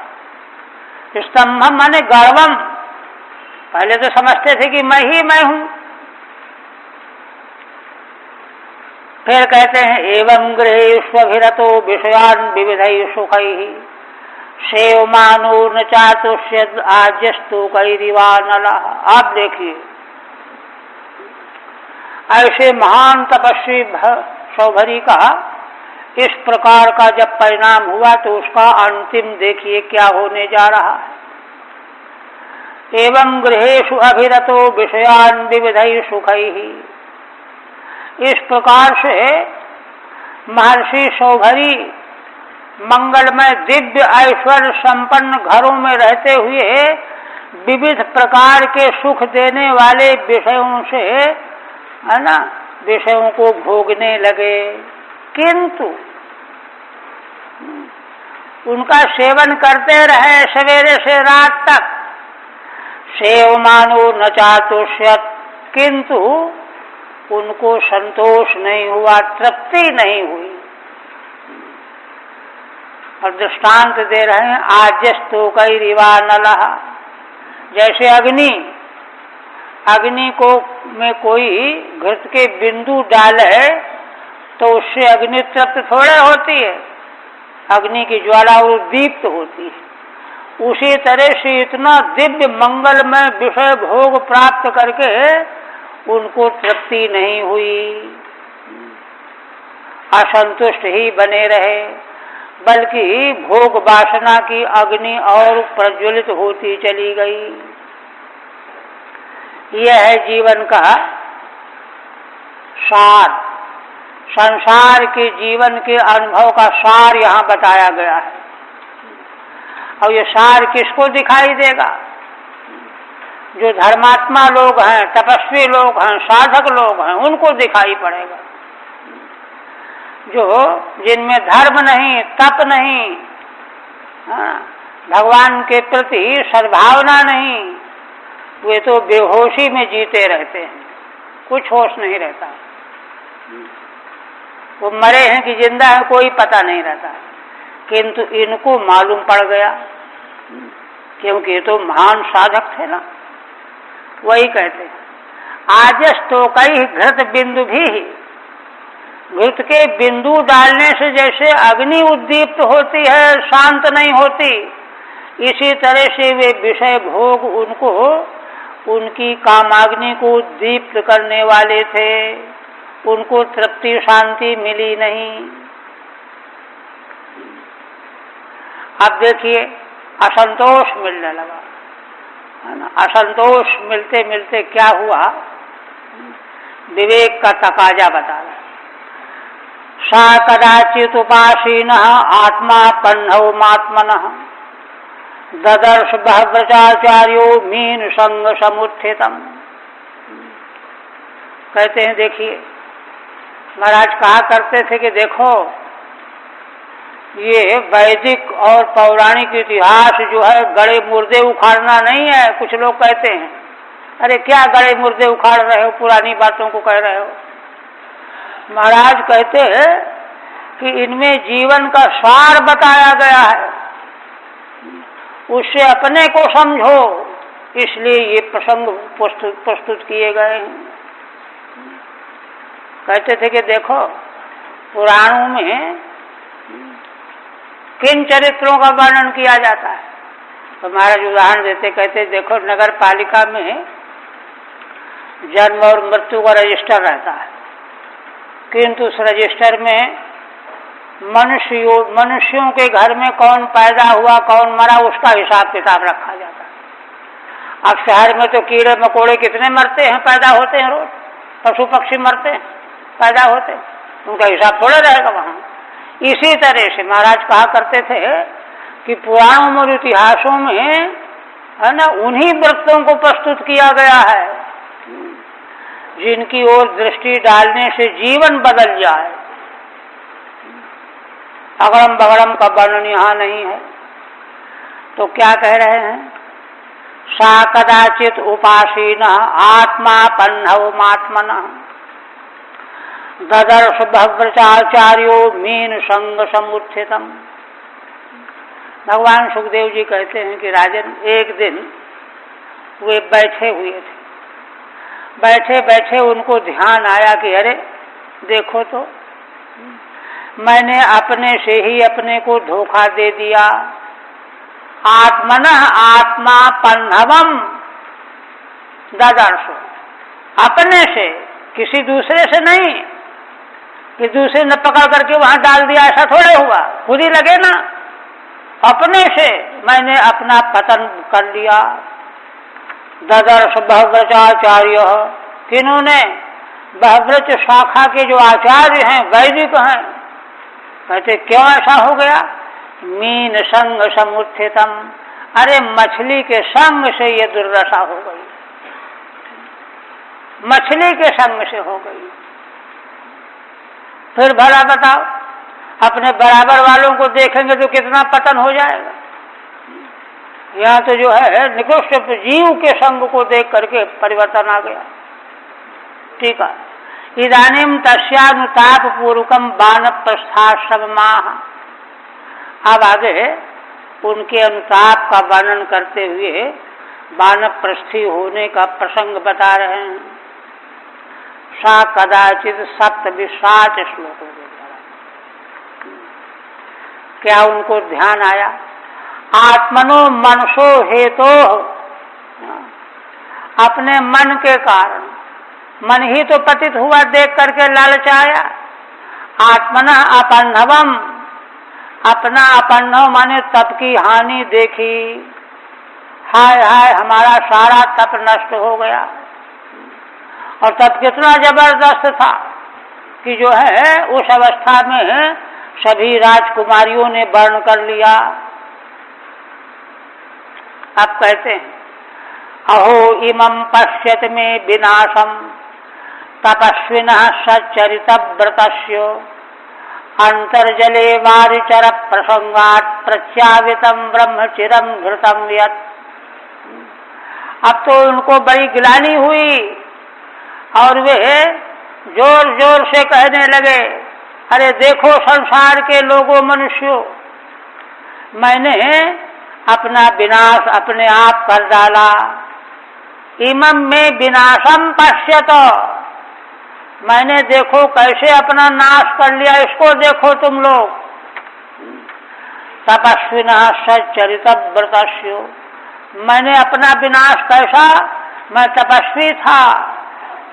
स्तंभम माने गर्वम, पहले तो समझते थे कि मैं ही मैं हूं। फिर कहते हैं एवं गृहेष्वभिरतो विषयान विविधै सुखैः सेवमानो न चातुष्यद् आज्यस्तु कैरिवा नलः। आप देखिए, ऐसे महान तपस्वी सौभरी का इस प्रकार का जब परिणाम हुआ तो उसका अंतिम देखिए क्या होने जा रहा है। एवं गृहेषु अभिरतो विषयान विविधै सुखैः, इस प्रकार से महर्षि सौभरी मंगलमय दिव्य ऐश्वर्य संपन्न घरों में रहते हुए विविध प्रकार के सुख देने वाले विषयों से, है ना, विषयों को भोगने लगे। किंतु उनका सेवन करते रहे सवेरे से रात तक, सेवमानो न चातुष्यत्, किंतु उनको संतोष नहीं हुआ, तृप्ति नहीं हुई। और दृष्टांत दे रहे हैं आज्यस्तु कैरिवा नलः, जैसे अग्नि को में कोई घृत के बिंदु डाले तो उससे अग्नि तृप्त थोड़े होती है, अग्नि की ज्वाला वो दीप्त होती है। उसी तरह से इतना दिव्य मंगलमय विषय भोग प्राप्त करके उनको तृप्ति नहीं हुई, असंतुष्ट ही बने रहे, बल्कि भोग वासना की अग्नि और प्रज्वलित होती चली गई। यह है जीवन का सार, संसार के जीवन के अनुभव का सार यहाँ बताया गया है। और ये सार किसको दिखाई देगा? जो धर्मात्मा लोग हैं, तपस्वी लोग हैं, साधक लोग हैं, उनको दिखाई पड़ेगा। जो जिनमें धर्म नहीं, तप नहीं, भगवान के प्रति सद्भावना नहीं, वे तो बेहोशी में जीते रहते हैं, कुछ होश नहीं रहता। वो मरे हैं कि जिंदा है कोई पता नहीं रहता। किंतु इनको मालूम पड़ गया, क्योंकि ये तो महान साधक थे ना। वही कहते आजस्तो कई घृत बिंदु भी, घृत के बिंदु डालने से जैसे अग्नि उद्दीप्त होती है, शांत नहीं होती, इसी तरह से वे विषय भोग उनको, उनकी कामाग्नि को दीप्त करने वाले थे, उनको तृप्ति शांति मिली नहीं। अब देखिए असंतोष मिलने लगा, है ना। असंतोष मिलते मिलते क्या हुआ, विवेक का तकाजा बता रहा। सा कदाचित उपासीनः आत्मा पन्नौ मात्मनः ददर्श बहव्रताचार्यो मीन संग समुत्थितम। कहते हैं देखिए, महाराज कहा करते थे कि देखो ये वैदिक और पौराणिक इतिहास जो है गड़े मुर्दे उखाड़ना नहीं है। कुछ लोग कहते हैं अरे क्या गड़े मुर्दे उखाड़ रहे हो, पुरानी बातों को कह रहे हो। महाराज कहते हैं कि इनमें जीवन का सार बताया गया है, उससे अपने को समझो, इसलिए ये प्रसंग प्रस्तुत किए गए हैं। कहते थे कि देखो पुराणों में किन चरित्रों का वर्णन किया जाता है। तो महाराज उदाहरण देते, कहते देखो नगर पालिका में जन्म और मृत्यु का रजिस्टर रहता है, किंतु उस रजिस्टर में मनुष्यों के घर में कौन पैदा हुआ कौन मरा उसका हिसाब किताब रखा जाता है। अब शहर में तो कीड़े मकोड़े कितने मरते हैं, पैदा होते हैं रोज, पशु पक्षी मरते हैं, पैदा होते हैं, उनका हिसाब थोड़ा रहेगा वहाँ। इसी तरह से महाराज कहा करते थे कि पुराणों और इतिहासों में है ना, उन्हीं व्रतों को प्रस्तुत किया गया है जिनकी ओर दृष्टि डालने से जीवन बदल जाए। अगड़म बगड़म का वर्णन यहाँ नहीं है। तो क्या कह रहे हैं? सा कदाचित उपासीन आत्मा पन्नवमात्मन ददर्श भद्राचार्यो मीन संग समुत्थितम। भगवान सुखदेव जी कहते हैं कि राजन, एक दिन वे बैठे हुए थे। बैठे बैठे उनको ध्यान आया कि अरे देखो तो, मैंने अपने से ही अपने को धोखा दे दिया। आत्मनः आत्मा पन्नवम ददर्श, अपने से, किसी दूसरे से नहीं कि दूसरे ने पकड़ करके वहां डाल दिया, ऐसा थोड़े हुआ, खुद ही लगे ना। अपने से मैंने अपना पतन कर लिया। ददर्श बहव्रचाचार्य, किन्होंने? बहव्रच शाखा के जो आचार्य हैं, वैदिक हैं। कहते क्यों ऐसा हो गया? मीन संग समुत्थितम, अरे मछली के संग से ये दुर्दशा हो गई, मछली के संग से हो गई। फिर भला बताओ, अपने बराबर वालों को देखेंगे तो कितना पतन हो जाएगा। यहाँ तो जो है निकृष्ट जीव के संग को देख करके परिवर्तन आ गया। ठीक है। इदानीम तस्यानुताप पूर्वकम वानप्रस्थाश्रममाह, अब आगे उनके अनुताप का वर्णन करते हुए वानप्रस्थी होने का प्रसंग बता रहे हैं। सा कदाचित सप्तविशाच श्लोकों में क्या उनको ध्यान आया? आत्मनो मनसो हेतो, अपने मन के कारण, मन ही तो पतित हुआ देख करके लालच आया। आत्मना अपन्नवम, अपना अपन्नव माने तप की हानि देखी। हाय हाय, हमारा सारा तप नष्ट हो गया। और तप कितना जबरदस्त था कि जो है उस अवस्था में सभी राजकुमारियों ने वर्ण कर लिया। अब कहते हैं अहो इमं पश्यत में विनाशम तपस्विनः सच्चरित व्रतस्य अंतर्जले वारिचर प्रसंगात् प्रत्यावितम ब्रह्मचिरम घृतम यत्। अब तो उनको बड़ी गिलानी हुई और वे जोर जोर से कहने लगे, अरे देखो संसार के लोगों, मनुष्यों, मैंने अपना विनाश अपने आप कर डाला। इमं में विनाशम पश्यत, मैंने देखो कैसे अपना नाश कर लिया, इसको देखो तुम लोग। तपस्विनः सच्चरित व्रतस्य, मैंने अपना विनाश कैसा, मैं तपस्वी था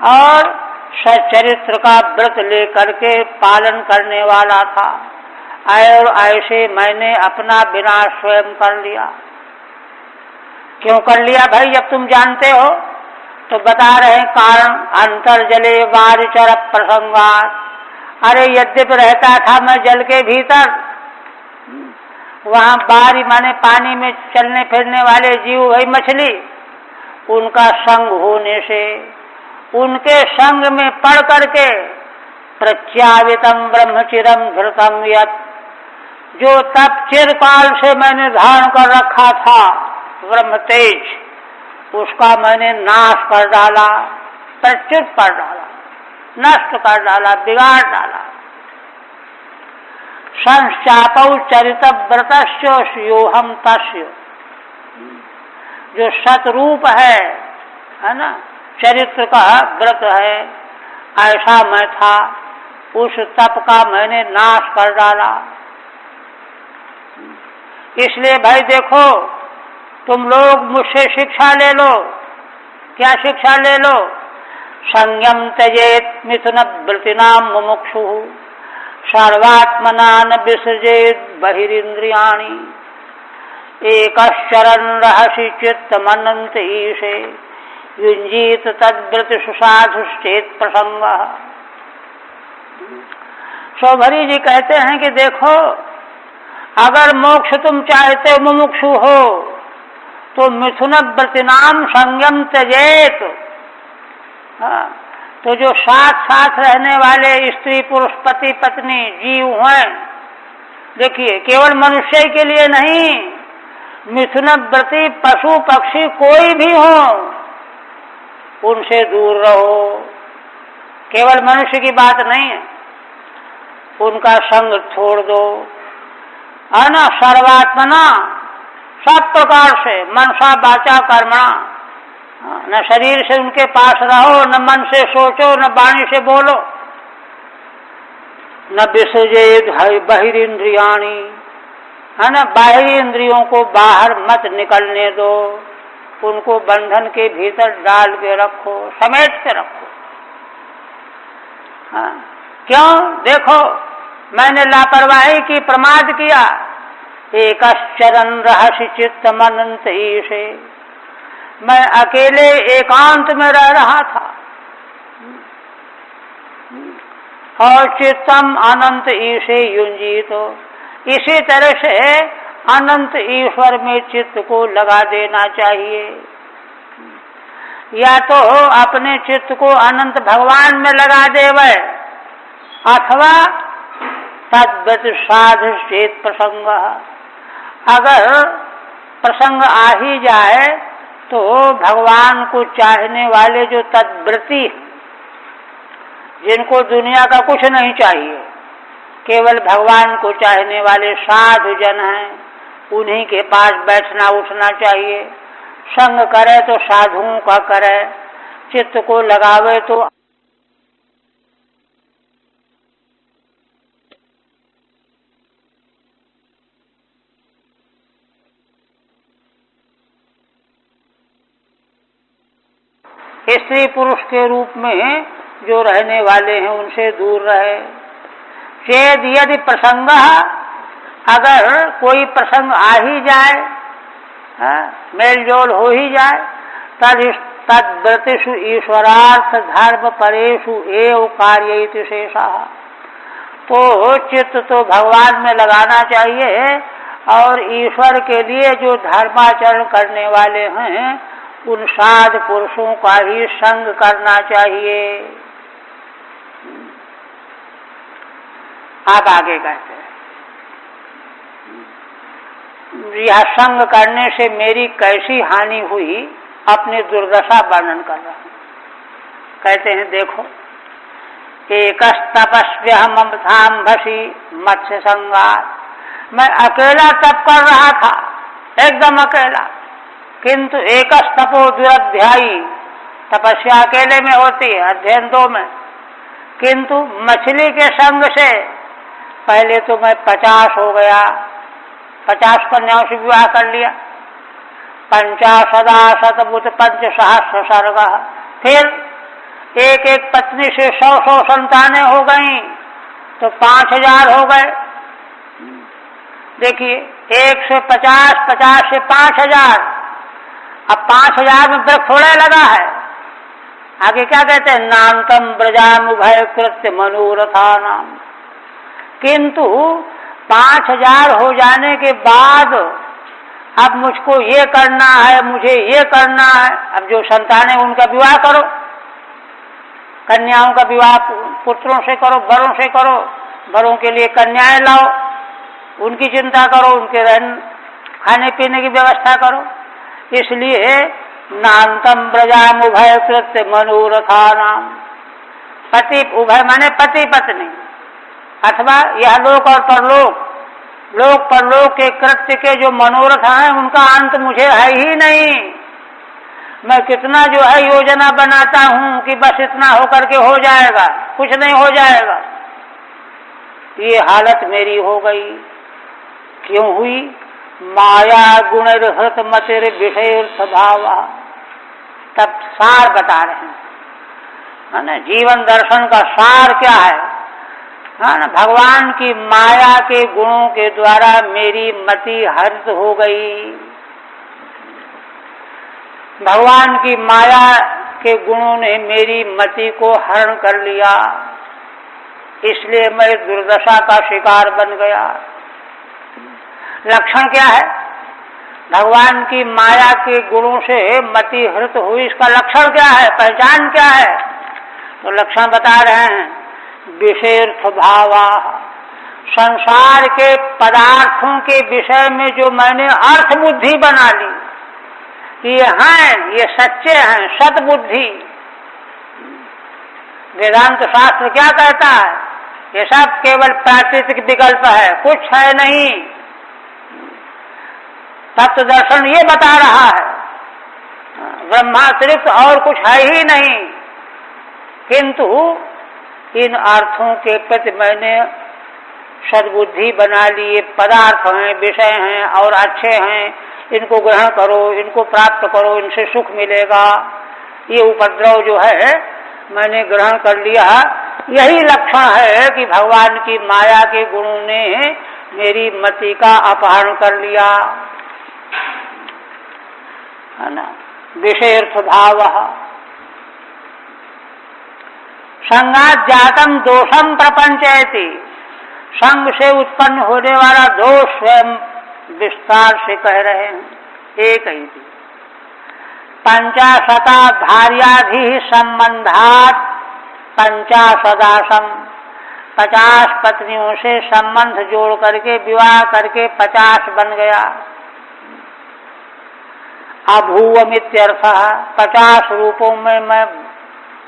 और सच्चरित्र का व्रत लेकर के पालन करने वाला था, और ऐसे मैंने अपना विनाश स्वयं कर लिया। क्यों कर लिया भाई? जब तुम जानते हो तो बता रहे कारण। अंतर्जले वारिचर प्रसंगात्, अरे यद्यपि रहता था मैं जल के भीतर, वहां बारी माने पानी में चलने फिरने वाले जीव, वही मछली, उनका संग होने से, उनके संग में पड़ करके प्रत्यावितम ब्रह्मचिरम धृतम यत्, जो तप चिरकाल से मैंने धारण कर रखा था ब्रह्म तेज, उसका मैंने नाश कर डाला, प्रच्युत कर डाला, नष्ट कर डाला, बिगाड़ डाला। संचापौ चरित व्रतस्य योहम तस्य, जो सतरूप है ना, चरित्र का व्रत है, ऐसा मैं था, उस तप का मैंने नाश कर डाला। इसलिए भाई देखो, तुम लोग मुझसे शिक्षा ले लो। क्या शिक्षा ले लो? संयम त्यजेत मिथुन वृत्तिनाम मुमुक्षु सर्वात्मना न विसृजेत बहिरिंद्रियाणि एकश्चरन् रहसि चित्तमनंत ईशे युंजीत तद्व्रत सुसाधुश्चेत प्रसंग। शोभरी जी कहते हैं कि देखो, अगर मोक्ष तुम चाहते हो, मुमुक्षु हो, तो मिथुन व्रतिनाम संयम त्यजेत। हाँ, तो जो साथ साथ रहने वाले स्त्री पुरुष पति पत्नी जीव हैं, देखिए केवल मनुष्य के लिए नहीं, मिथुन व्रती पशु पक्षी कोई भी हो, उनसे दूर रहो। केवल मनुष्य की बात नहीं है, उनका संग छोड़ दो, है ना। सर्वात्मना, सब प्रकार से, मनसा वाचा कर्मणा, न शरीर से उनके पास रहो, न मन से सोचो, न वाणी से बोलो। न विसर्जेत बहिरिंद्रियाणी, है ना, बाहरी इंद्रियों को बाहर मत निकलने दो, उनको बंधन के भीतर डाल के रखो, समेट के रखो। हाँ, क्यों? देखो मैंने लापरवाही की, प्रमाद किया। एकश्चरन् रहसि चित्तमनंत ईशे, मैं अकेले एकांत में रह रहा था और चित्तम अनंत ईशे युंजीतो, इसी तरह से अनंत ईश्वर में चित्त को लगा देना चाहिए। या तो अपने चित्त को अनंत भगवान में लगा देवे, अथवा तद्वत साधु चेत प्रसंग, अगर प्रसंग आ ही जाए तो भगवान को चाहने वाले जो तद्व्रती, जिनको दुनिया का कुछ नहीं चाहिए, केवल भगवान को चाहने वाले साधु जन हैं, उन्हीं के पास बैठना उठना चाहिए। संग करे तो साधुओं का करे, चित्त को लगावे तो स्त्री पुरुष के रूप में जो रहने वाले हैं उनसे दूर रहे। चेद यदि प्रसंग, अगर कोई प्रसंग आ ही जाए, मेल जोल हो ही जाए, तद्व्रतिषु ईश्वरार्थ धर्म परेषु एव कार्येति शेषः, तो चित्त तो भगवान में लगाना चाहिए और ईश्वर के लिए जो धर्माचरण करने वाले हैं उन साध पुरुषों का ही संग करना चाहिए। आप आगे कहते हैं, यह संग करने से मेरी कैसी हानि हुई, अपनी दुर्दशा वर्णन कर रहा हूं। कहते हैं देखो, एकस्तपस्व्यहम ममथाम्भसी मत्स्य संगात, मैं अकेला तप कर रहा था, एकदम अकेला। किंतु एकस्तपो दुरध्यायी, तपस्या अकेले में होती है, अध्ययन दो में। किंतु मछली के संग से पहले तो मैं 50 हो गया, 50 कन्याओं से विवाह कर लिया। 50 शतभूत 5 सहस्र सर्ग, फिर एक एक पत्नी से 100 संतानें हो गई, तो 5000 हो गए। देखिए, 1 से 50, 50 से 5000, अब 5000 में ब्रख थोड़ा लगा है। आगे क्या कहते हैं, नान्तम ब्रजाम उभय कृत्य मनोरथा नाम। किंतु 5000 हो जाने के बाद अब मुझको ये करना है, मुझे ये करना है। अब जो संतानें उनका विवाह करो, कन्याओं का विवाह पुत्रों से करो, वरों से करो, वरों के लिए कन्याएं लाओ, उनकी चिंता करो, उनके रहने खाने पीने की व्यवस्था करो। इसलिए नान्तम ब्रजाम उभय कृत्य मनोरथा नाम, पति उभय माने पति पत्नी, अथवा यह लोक और परलोक, लोक परलोक के कृत्य के जो मनोरथ हैं उनका अंत मुझे है ही नहीं। मैं कितना जो है योजना बनाता हूं कि बस इतना होकर के हो जाएगा, कुछ नहीं हो जाएगा। ये हालत मेरी हो गई। क्यों हुई? माया गुणैर्हृत मतिर विषयर्थ भावा। तब सार बता रहे हैं, है ना, जीवन दर्शन का सार क्या है? हाँ ना, भगवान की माया के गुणों के द्वारा मेरी मति हरित हो गई। भगवान की माया के गुणों ने मेरी मति को हरण कर लिया, इसलिए मैं दुर्दशा का शिकार बन गया। लक्षण क्या है? भगवान की माया के गुणों से मति हृत हुई, इसका लक्षण क्या है, पहचान क्या है? तो लक्षण बता रहे हैं। विषयर्थ भावा, संसार के पदार्थों के विषय में जो मैंने अर्थ बुद्धि बना ली कि ये हैं, ये सच्चे हैं, सद्बुद्धि। वेदांत शास्त्र क्या कहता है? ये सब केवल प्राकृतिक विकल्प है, कुछ है नहीं। तत्व दर्शन ये बता रहा है ब्रह्मातिरिक्त और कुछ है ही नहीं। किंतु इन अर्थों के प्रति मैंने सद्बुद्धि बना ली, ये पदार्थ हैं, विषय हैं और अच्छे हैं, इनको ग्रहण करो, इनको प्राप्त करो, इनसे सुख मिलेगा। ये उपद्रव जो है मैंने ग्रहण कर लिया। यही लक्षण है कि भगवान की माया के गुणों ने मेरी मति का अपहरण कर लिया, है ना। विषयर्थ भाव, संगात जातम दोषम प्रपंचयति, संग से उत्पन्न होने वाला दोष स्वयं विस्तार से कह रहे हैं। एक ही थी। पंचाशता भार्याधि संबंधात पंचाशदासम, 50 पत्नियों से संबंध जोड़ करके विवाह करके 50 बन गया। अभूवमित्यर्थ, 50 रूपों में मैं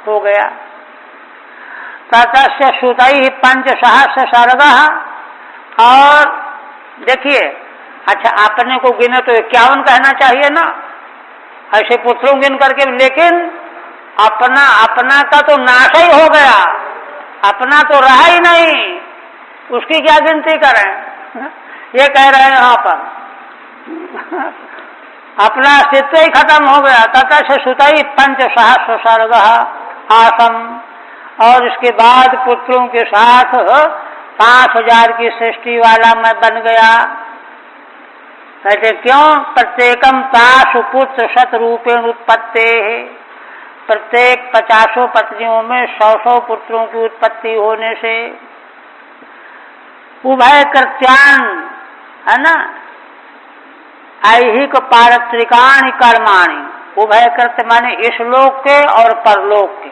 हो गया। ततस्य श्रुतैः पंचसहस्र सर्ग, और देखिए, अच्छा अपने को गिने तो 51 कहना चाहिए ना, ऐसे पुत्रों गिन करके, लेकिन अपना का तो नाश ही हो गया, अपना तो रहा ही नहीं, उसकी क्या गिनती करें? ये कह रहे हैं यहाँ पर अपना अस्तित्व ही खत्म हो गया। ततः श्रुतैः पंचसहस्र सर्ग आसम, और इसके बाद पुत्रों के साथ 5000 की सृष्टि वाला मैं बन गया। कहते क्यों? प्रत्येकम 50 पुत्र शतरूपेण उत्पत्ते, प्रत्येक 50 पत्नियों में 100 पुत्रों की उत्पत्ति होने से। उभय कृत्यान, है ना, ऐहिक पारत्रिकाणि कर्माणि, उभय कृत्य माने इस लोक के और परलोक के,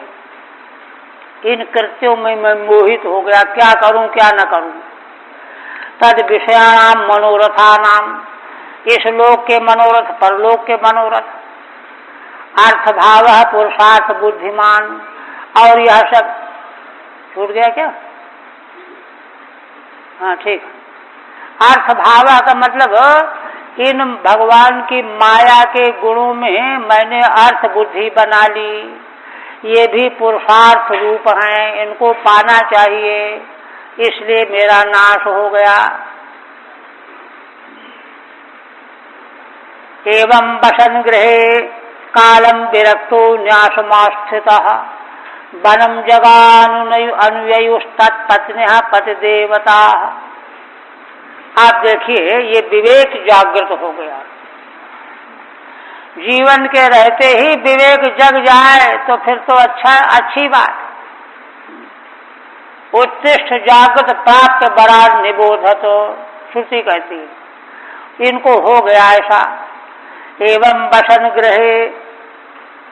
इन कृत्यों में मैं मोहित हो गया, क्या करूं क्या न करूं। तद विषयाणाम मनोरथानाम, इस लोक के मनोरथ, परलोक के मनोरथ। अर्थ भाव पुरुषार्थ बुद्धिमान, और यह सब छूट गया क्या? हाँ ठीक। अर्थ भाव का मतलब इन भगवान की माया के गुणों में मैंने अर्थ बुद्धि बना ली, ये भी पुरुषार्थ रूप हैं, इनको पाना चाहिए, इसलिए मेरा नाश हो गया। एवं वसन गृहे कालम विरक्तो न्यासमास्थितः, वनम जगानुययुस्तत्पत्न्यः पतिदेवता। आप देखिए, ये विवेक जागृत हो गया। जीवन के रहते ही विवेक जग जाए तो फिर तो अच्छी बात। उत्तिष्ठ जागृत प्राप्त बरार निबोधत, श्रुति कहती है। इनको हो गया ऐसा। एवं वसन गृहे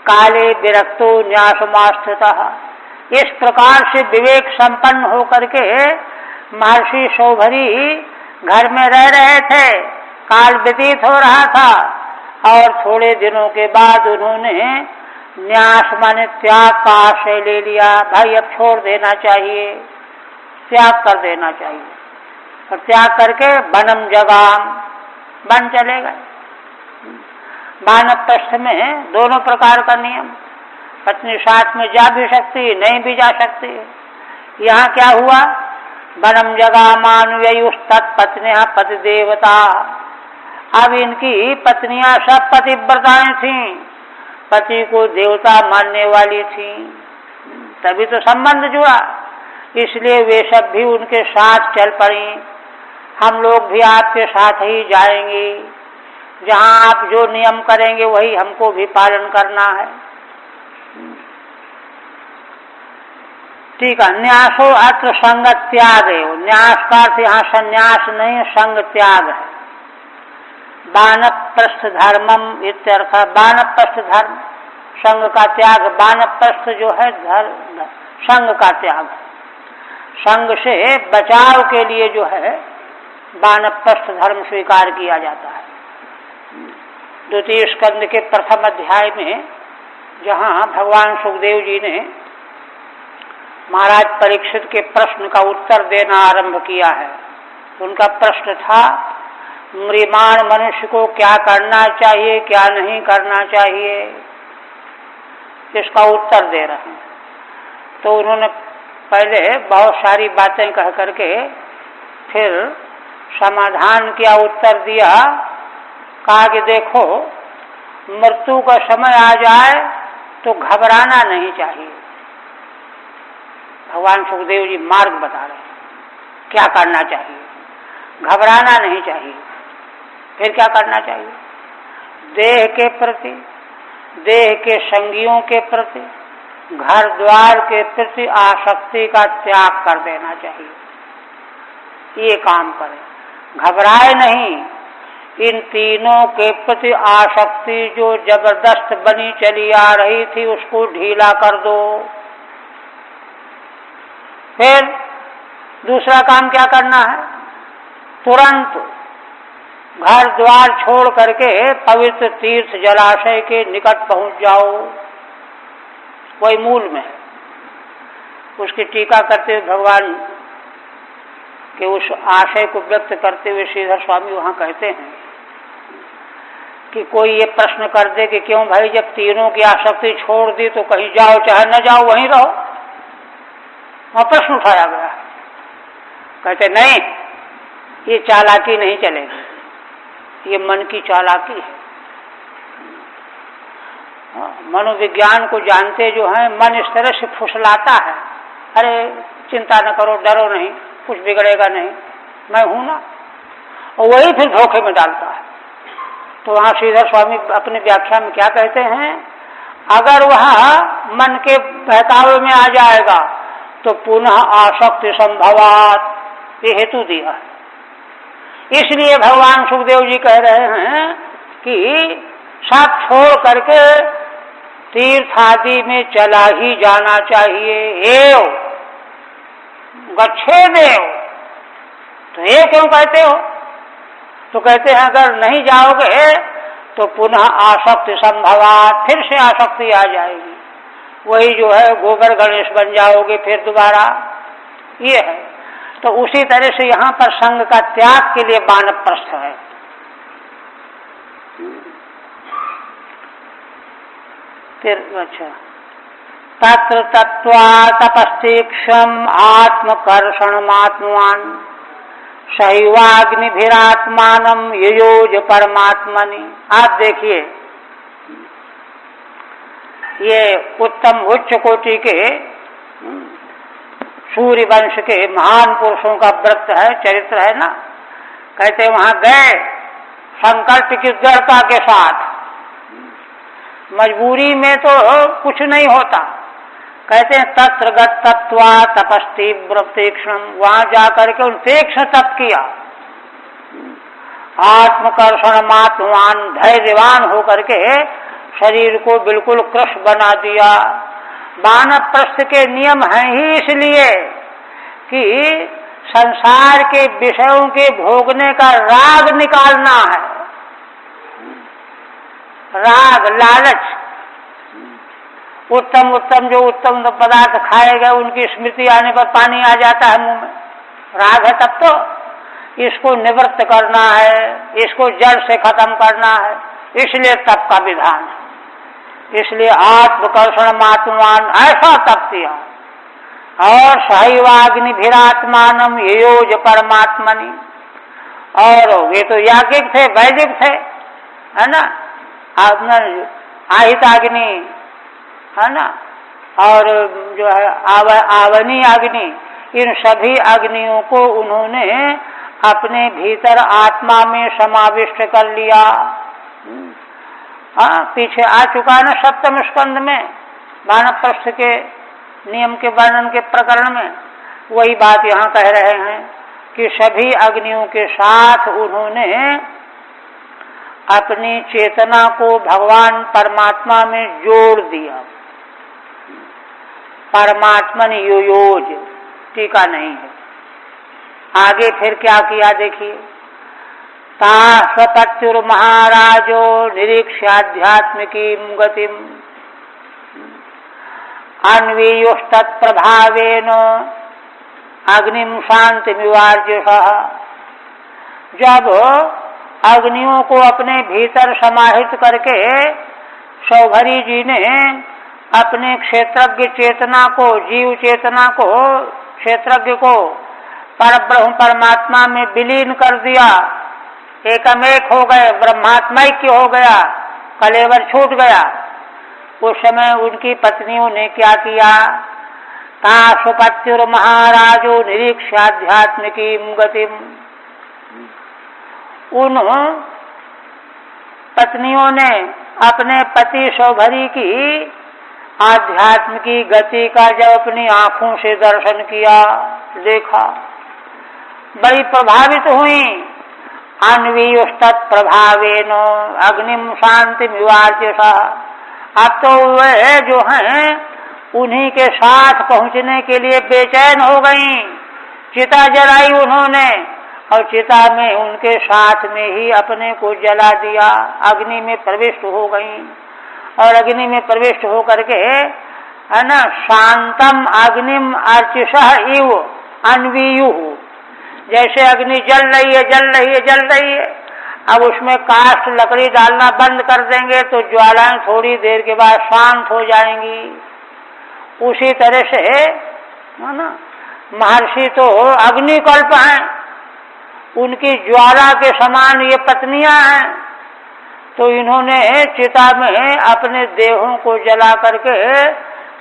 काले विरक्तो न्यासमास्थितः, इस प्रकार से विवेक संपन्न होकर के महर्षि शौभरी घर में रह रहे थे, काल व्यतीत हो रहा था, और थोड़े दिनों के बाद उन्होंने न्यास माने त्याग का आशय ले लिया। भाई अब छोड़ देना चाहिए, त्याग कर देना चाहिए। और त्याग करके वनम जगाम, वन चले गए। वानप्रस्थ में दोनों प्रकार का नियम, पत्नी साथ में जा भी सकती, नहीं भी जा सकती। यहाँ क्या हुआ? वनम जगामानुययुस्तत्पत्न्यः पतिदेवता। अब इनकी पत्नियां सब पतिव्रताएं थीं, पति को देवता मानने वाली थीं, तभी तो संबंध जुड़ा, इसलिए वे सब भी उनके साथ चल पड़ी। हम लोग भी आपके साथ ही जाएंगे, जहाँ आप जो नियम करेंगे वही हमको भी पालन करना है। ठीक है। न्यासो अत्र संग त्याग है। न्यास का अर्थ यहाँ संन्यास नहीं, संग त्याग है। वानप्रस्थ धर्मम इत्यर्थ। वानप्रस्थ धर्म संग का त्याग, वानप्रस्थ जो है धर्म संग का त्याग, संग से बचाव के लिए जो है वानप्रस्थ धर्म स्वीकार किया जाता है। द्वितीय स्कंद के प्रथम अध्याय में जहाँ भगवान सुखदेव जी ने महाराज परीक्षित के प्रश्न का उत्तर देना आरंभ किया है, उनका प्रश्न था म्रियमाण मनुष्य को क्या करना चाहिए, क्या नहीं करना चाहिए, इसका उत्तर दे रहे हैं। तो उन्होंने पहले बहुत सारी बातें कह करके फिर समाधान किया, उत्तर दिया, कहा कि देखो मृत्यु का समय आ जाए तो घबराना नहीं चाहिए। भगवान सुखदेव जी मार्ग बता रहे हैं क्या करना चाहिए, घबराना नहीं चाहिए। फिर क्या करना चाहिए? देह के प्रति, देह के संगियों के प्रति, घर द्वार के प्रति आसक्ति का त्याग कर देना चाहिए। ये काम करें, घबराए नहीं। इन तीनों के प्रति आसक्ति जो जबरदस्त बनी चली आ रही थी उसको ढीला कर दो। फिर दूसरा काम क्या करना है? तुरंत घर द्वार छोड़ करके पवित्र तीर्थ जलाशय के निकट पहुंच जाओ। वही मूल में है। उसकी टीका करते हुए भगवान के उस आशय को व्यक्त करते हुए श्रीधर स्वामी वहां कहते हैं कि कोई ये प्रश्न कर दे कि क्यों भाई जब तीनों की आसक्ति छोड़ दी तो कहीं जाओ चाहे न जाओ वहीं रहो। वहां प्रश्न उठाया गया, कहते नहीं, ये चालाकी नहीं चलेगी, ये मन की चालाकी है। मनोविज्ञान को जानते जो हैं, मन इस तरह से फुसलाता है, अरे चिंता न करो, डरो नहीं, कुछ बिगड़ेगा नहीं, मैं हूं ना, और वही फिर धोखे में डालता है। तो वहां श्रीधर स्वामी अपनी व्याख्या में क्या कहते हैं? अगर वह मन के बहकावे में आ जाएगा तो पुनः आसक्ति संभवात, ये हेतु दिया है। इसलिए भगवान सुखदेव जी कह रहे हैं कि सब छोड़ करके तीर्थ आदि में चला ही जाना चाहिए। एव गच्छे देव, तो ये क्यों कहते हो? तो कहते हैं अगर नहीं जाओगे तो पुनः आसक्ति संभवात, फिर से आसक्ति आ जाएगी, वही जो है गोबर गणेश बन जाओगे फिर दोबारा। ये है। तो उसी तरह से यहाँ पर संग का त्याग के लिए वानप्रस्थ है। फिर अच्छा, तत्र तत्वा तपस्तीक्षम आत्मकर्षणमात्मान शैवाग्निभिरात्मानम ययोज परमात्मनि। आप देखिए, ये उत्तम उच्च कोटि के सूर्य वंश के महान पुरुषों का व्रत है, चरित्र है ना। कहते वहां गए संकल्प की दृढ़ता के साथ, मजबूरी में तो कुछ नहीं होता। कहते हैं तत्र गत्वा तपस्तीव्र तीक्ष्णम, वहां जाकर के उन तीक्ष्ण तप किया, आत्मकर्षणमात्मान, धैर्यवान होकर के शरीर को बिल्कुल कृश बना दिया। वानप्रस्थ के नियम हैं ही इसलिए कि संसार के विषयों के भोगने का राग निकालना है। राग, लालच, उत्तम उत्तम जो उत्तम पदार्थ खाए गए उनकी स्मृति आने पर पानी आ जाता है मुंह में, राग है। तब तो इसको निवृत्त करना है, इसको जड़ से खत्म करना है, इसलिए तप का विधान है। इसलिए आत्मकर्षण मात्मान ऐसा तप किया। और शैवाग्निभिरात्मानम ययोज परमात्मनि, और ये तो याज्ञिक थे, वैदिक थे, है ना, आहिताग्नि है ना, और जो है आवनी अग्नि, इन सभी अग्नियों को उन्होंने अपने भीतर आत्मा में समाविष्ट कर लिया। हाँ, पीछे आ चुका है ना सप्तम स्कंद में वानप्रस्थ के नियम के वर्णन के प्रकरण में, वही बात यहाँ कह रहे हैं कि सभी अग्नियों के साथ उन्होंने अपनी चेतना को भगवान परमात्मा में जोड़ दिया। परमात्मन योयोज, टीका नहीं है। आगे फिर क्या किया देखिए। ता स्वपत्युर महाराजो निरीक्ष्याध्यात्मिकी गतिम अन्वीयुस्तत्प्रभावेन अग्निम शांतिमिवार्जुषः। जब अग्नियों को अपने भीतर समाहित करके सौभरी जी ने अपने क्षेत्रज्ञ चेतना को, जीव चेतना को, क्षेत्रज्ञ को परब्रह्म परमात्मा में विलीन कर दिया, एकमेक हो गए, ब्रह्मात्मैक्य हो गया, कलेवर छूट गया। उस समय उनकी पत्नियों ने क्या किया। ता सुपत्युर महाराजो निरीक्ष्याध्यात्मिकी गतिम। उन पत्नियों ने अपने पति सौभरी की आध्यात्म की गति का जब अपनी आंखों से दर्शन किया, देखा, बड़ी प्रभावित हुई। अन्वीयुस्तत् प्रभावेन अग्निम शांतिमिवार्जुषः। अब तो वे जो हैं उन्हीं के साथ पहुंचने के लिए बेचैन हो गई। चिता जलाई उन्होंने और चिता में उनके साथ में ही अपने को जला दिया, अग्नि में प्रविष्ट हो गई। और अग्नि में प्रविष्ट होकर के, है ना, शांतम अग्निम अर्चिषः इव अन्वीयु। जैसे अग्नि जल रही है, जल रही है, जल रही है, अब उसमें काष्ठ लकड़ी डालना बंद कर देंगे तो ज्वालाएं थोड़ी देर के बाद शांत हो जाएंगी। उसी तरह से, है ना, महर्षि तो अग्निकल्प हैं, उनकी ज्वाला के समान ये पत्नियां हैं। तो इन्होंने चिता में अपने देहों को जला करके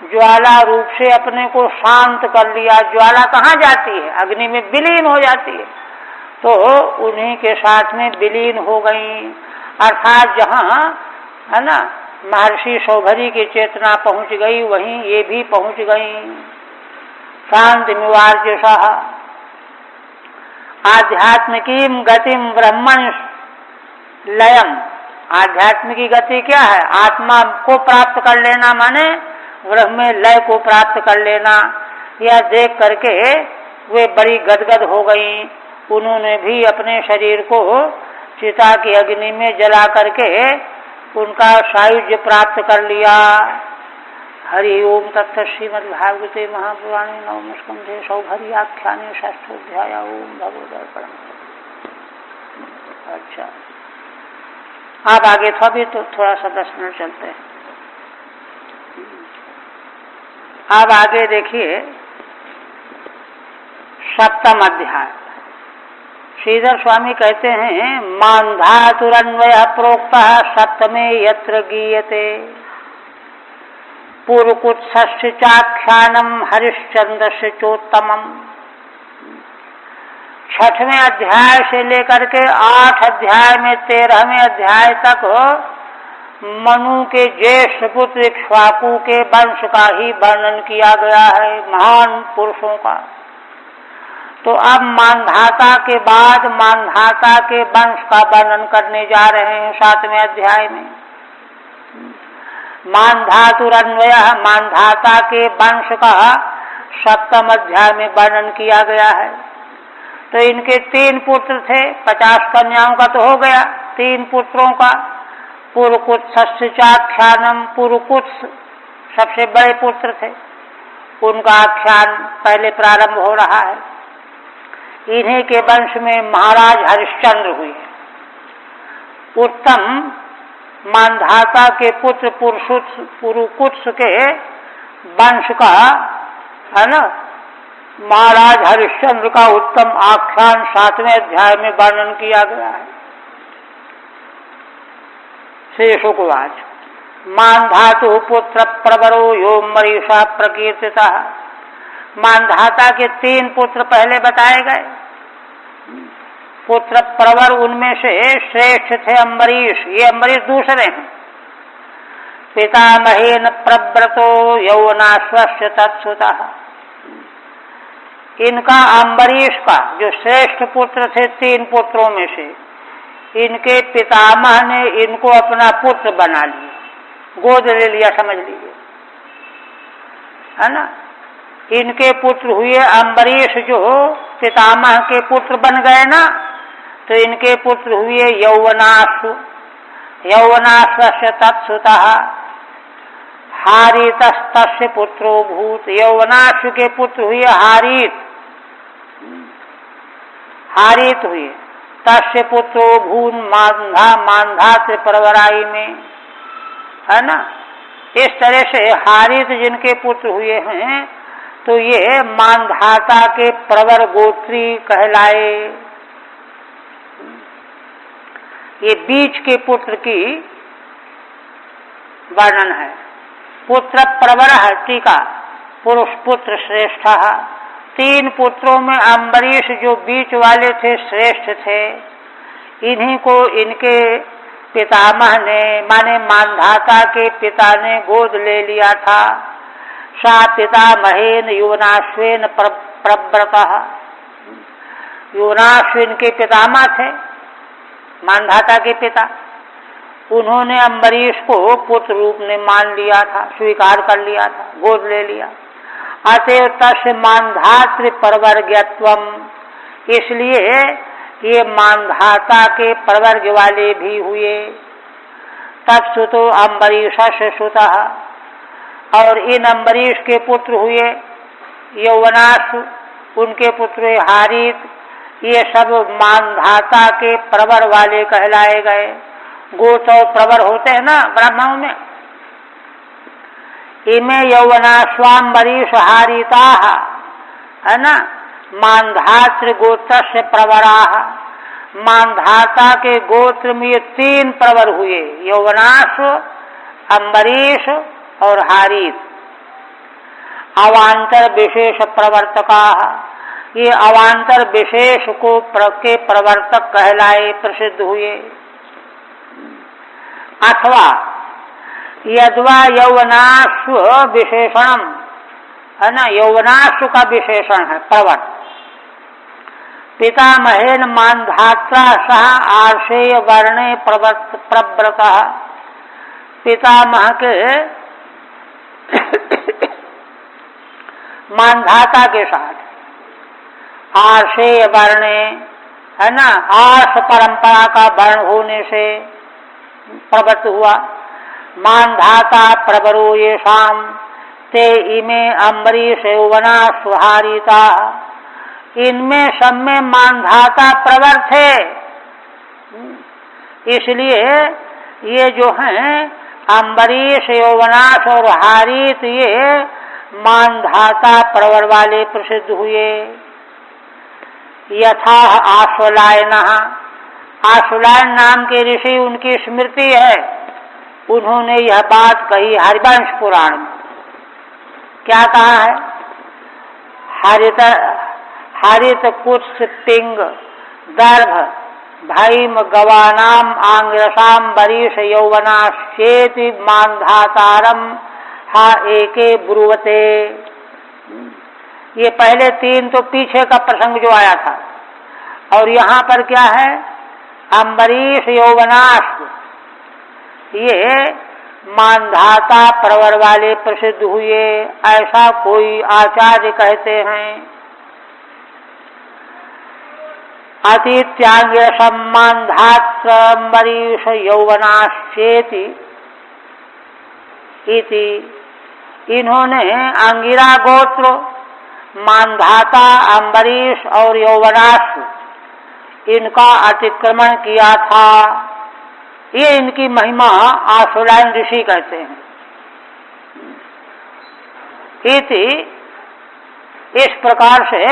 ज्वाला रूप से अपने को शांत कर लिया। ज्वाला कहाँ जाती है? अग्नि में विलीन हो जाती है। तो उन्हीं के साथ में विलीन हो गई। अर्थात जहाँ, है ना, महर्षि सौभरी की चेतना पहुंच गई, वहीं ये भी पहुंच गई। शांतिमिवार्जुषः। आध्यात्मिकीम गतिम ब्रह्मण लयम। आध्यात्म की गति क्या है? आत्मा को प्राप्त कर लेना, माने ब्रह्म में लय को प्राप्त कर लेना। यह देख करके वे बड़ी गदगद हो गई। उन्होंने भी अपने शरीर को चिता की अग्नि में जला करके उनका सायुज्य प्राप्त कर लिया। हरि ओम तत्सत्। श्रीमद्भागवते महापुराणे नवम स्कंधे सौभरी आख्याने षष्ठोऽध्याय। ओम भगवद्गीता। अच्छा, आप आगे अभी तो थोड़ा सा 10 मिनट चलते हैं। अब आगे देखिए 7वां अध्याय। श्रीधर स्वामी कहते हैं, मान्धातुरन्वयः प्रोक्तः सप्तमे यत्र गीयते पूर्वकुत्सस्य चाख्यानम हरिश्चंद्रस्य चोत्तमम्। 6वें अध्याय से लेकर के 8 अध्याय में 13वें अध्याय तक मनु के ज्येष्ठ पुत्र इक्ष्वाकु के वंश का ही वर्णन किया गया है, महान पुरुषों का। तो अब मानधाता के बाद मानधाता के वंश का वर्णन करने जा रहे हैं 7वें अध्याय में। मानधातुरन्वयः, मानधाता के वंश का 7वें अध्याय में वर्णन किया गया है। तो इनके 3 पुत्र थे, 50 कन्याओं का तो हो गया, 3 पुत्रों का। पुरकुत्सस्य चाख्यानम, पुरकुत्स सबसे बड़े पुत्र थे, उनका आख्यान पहले प्रारंभ हो रहा है। इन्हीं के वंश में महाराज हरिश्चंद्र हुए। उत्तम मानधाता के पुत्र पुरुकुत्स के वंश का, है ना, महाराज हरिश्चंद्र का उत्तम आख्यान 7वें अध्याय में वर्णन किया गया है। श्री शुकवाच। मानधातु पुत्र प्रवरो यो मरीषा प्रकीर्तितः। मानधाता के 3 पुत्र पहले बताए गए। पुत्र प्रवर, उनमें से श्रेष्ठ थे अम्बरीश। ये अम्बरीश दूसरे हैं। पितामहेन प्रव्रतो यौवनाश्वस्य तत्सुतः। इनका अम्बरीश का जो श्रेष्ठ पुत्र थे 3 पुत्रों में से, इनके पितामह ने इनको अपना पुत्र बना लिया, गोद ले लिया, समझ लीजिए, है ना। इनके पुत्र हुए अम्बरीश, जो पितामह के पुत्र बन गए ना, तो इनके पुत्र हुए यौवनाशु, यौवनाश्वस्य तत्सुतः हारितस्तस्य पुत्रो भूत। यौवनाशु के पुत्र हुए हारित, हारित हुए, तस्य पुत्रो भून मांधा, मांधा त्रिपरवराई में, है ना। इस तरह से हारित जिनके पुत्र हुए हैं, तो ये मांधाता के प्रवर गोत्री कहलाए। ये बीच के पुत्र की वर्णन है। पुत्र प्रवर है, टीका, पुरुष पुत्र श्रेष्ठ। 3 पुत्रों में अम्बरीश जो बीच वाले थे श्रेष्ठ थे। इन्हीं को इनके पितामह ने, माने मांधाता के पिता ने गोद ले लिया था। सा पितामहेन युवनाश्वेन प्रव्रतः। युवनाश्विन के पितामह थे, मांधाता के पिता। उन्होंने अम्बरीश को पुत्र रूप में मान लिया था, स्वीकार कर लिया था, गोद ले लिया। अतएव तस्य मांधात्र परवर्ग्यत्वम, इसलिए ये मांधाता के प्रवर्ग वाले भी हुए। तत्सुतो अम्बरीशस्य सुतः, और इन अम्बरीश के पुत्र हुए यौवनाशु, उनके पुत्र हारित, ये सब मांधाता के प्रवर वाले कहलाए गए। गोत्र और प्रवर होते हैं ना ब्राह्मणों में। इमे यौवनाश्वाम्बरीश हारिता, है ना, मांधात्र गोत्र से प्रवराह। मांधाता के गोत्र में ये 3 प्रवर हुए, यौवनाश, अम्बरीश और हारित। अवांतर विशेष प्रवर्तका, ये अवांतर विशेष को के प्रवर्तक कहलाए, प्रसिद्ध हुए। अथवा यद्वा यौवनाश्व विशेषणम, है ना, यौवनाश्व का विशेषण है प्रवर। पितामहेन मांधात्रा सह आर्षेय वर्णे प्रव्रत, पितामह के मांधाता के साथ आर्षेय वर्णे, है ना, आर्ष परंपरा का वर्ण होने से प्रवृत्त हुआ। मांधाता प्रवरो येषाम ते इमे अम्बरीश यौवना सुहारिता, इनमें सब में मांधाता प्रवर थे। इसलिए ये जो हैं अम्बरीश, यौवनाश और हारित, ये मांधाता प्रवर वाले प्रसिद्ध हुए। यथा आश्वलायन, आश्वलायन नाम के ऋषि, उनकी स्मृति है, उन्होंने यह बात कही हरिवंश पुराण में। क्या कहा है? हरित हरित कुत्स पिंग दर्भ भैम गवानाम आंग्रसाम बरीश यौवनाश्चेति मांधातारम हा एके ब्रुवते। ये पहले 3 तो पीछे का प्रसंग जो आया था, और यहाँ पर क्या है? अम्बरीश यौवनाश, ये मांधाता प्रवर वाले प्रसिद्ध हुए, ऐसा कोई आचार्य कहते हैं। अतीत्यांग सम्मानधात्र अम्बरीश यौवनाश्चेति इति, इन्होंने अंगिरा गोत्र, मांधाता, अम्बरीश और यौवनाश, इनका अतिक्रमण किया था। ये इनकी महिमा आश्वलायन ऋषि कहते हैं। इति, इस प्रकार से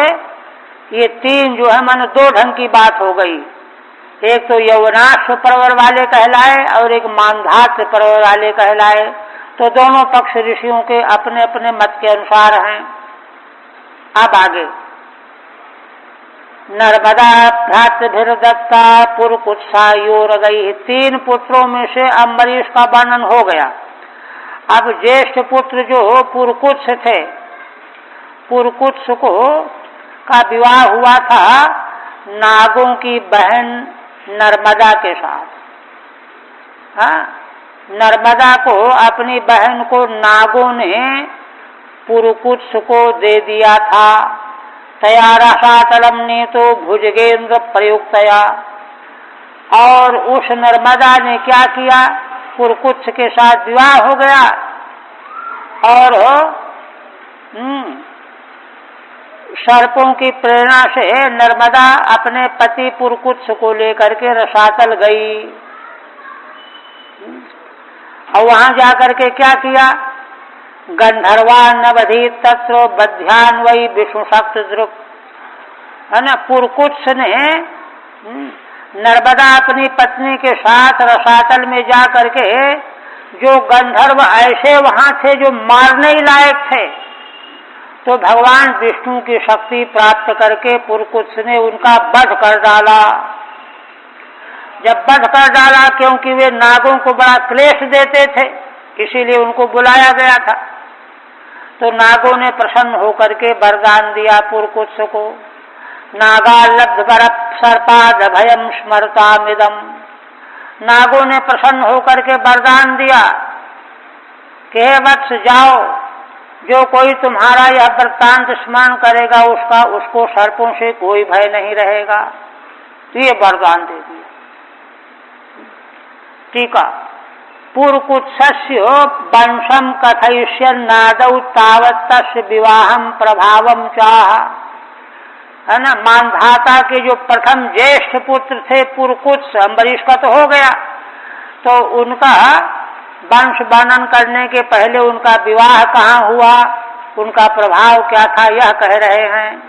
ये 3 जो है माने 2 ढंग की बात हो गई। एक तो यौवनाश्व प्रवर वाले कहलाए और एक मांधात्र प्रवर वाले कहलाए। तो दोनों पक्ष ऋषियों के अपने अपने मत के अनुसार हैं। अब आगे नर्मदा भ्रातृभिर्दत्ता पुरकुत्सायोरगई, 3 पुत्रों में से अम्बरीश का वर्णन हो गया। अब ज्येष्ठ पुत्र जो पुरकुत्स थे, पुरकुत्स को का विवाह हुआ था नागों की बहन नर्मदा के साथ। हाँ, नर्मदा को अपनी बहन को नागों ने पुरुकुत्स को दे दिया था। तया रसातलम ने तो भुजगेंद्र प्रयुक्तया, और उस नर्मदा ने क्या किया, पुरुकुत्स के साथ विवाह हो गया और सर्पों की प्रेरणा से नर्मदा अपने पति पुरुकुत्स को लेकर के रसातल गई और वहां जाकर के क्या किया, गंधर्वान नवधि तत्व बध्यान वही विष्णु शक्त द्रुप, है ना। पुरुकुत्स ने नर्मदा अपनी पत्नी के साथ रसातल में जा करके जो गंधर्व ऐसे वहां थे जो मारने ही लायक थे, तो भगवान विष्णु की शक्ति प्राप्त करके पुरुकुत्स ने उनका वध कर डाला। जब वध कर डाला, क्योंकि वे नागों को बड़ा क्लेश देते थे, इसीलिए उनको बुलाया गया था, तो नागों ने प्रसन्न होकर के वरदान दिया पुरुकुत्स को, नागा लब्ध बरप सर्पाद भयम स्मरतामिदम। नागों ने प्रसन्न होकर के वरदान दिया कि हे वत्स जाओ, जो कोई तुम्हारा यह वृत्तांत स्मरण करेगा उसको सर्पों से कोई भय नहीं रहेगा। तो ये वरदान दे दिया। टीका, पुरुकुत्सस्य वंशम कथयिष्यन् नादौ तावत् तस्य विवाहम प्रभावम चाह, है ना। मानधाता के जो प्रथम ज्येष्ठ पुत्र थे पुरुकुत्स, अम्बरीश का तो हो गया, तो उनका वंश वर्णन करने के पहले उनका विवाह कहाँ हुआ, उनका प्रभाव क्या था, यह कह रहे हैं।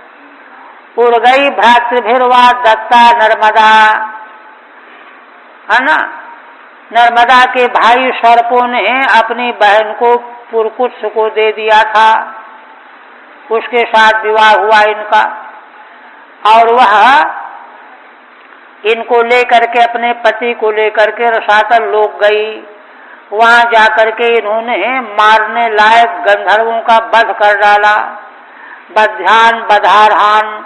उर्गई भ्रातृभिर्वा दत्ता नर्मदा, है ना। नर्मदा के भाई सर्पों ने अपनी बहन को पुरुकुत्स को दे दिया था, उसके साथ विवाह हुआ इनका, और वह इनको लेकर के अपने पति को लेकर के रसातल लोक गई। वहां जाकर के इन्होंने मारने लायक गंधर्वों का वध कर डाला। बध्यान बधारहान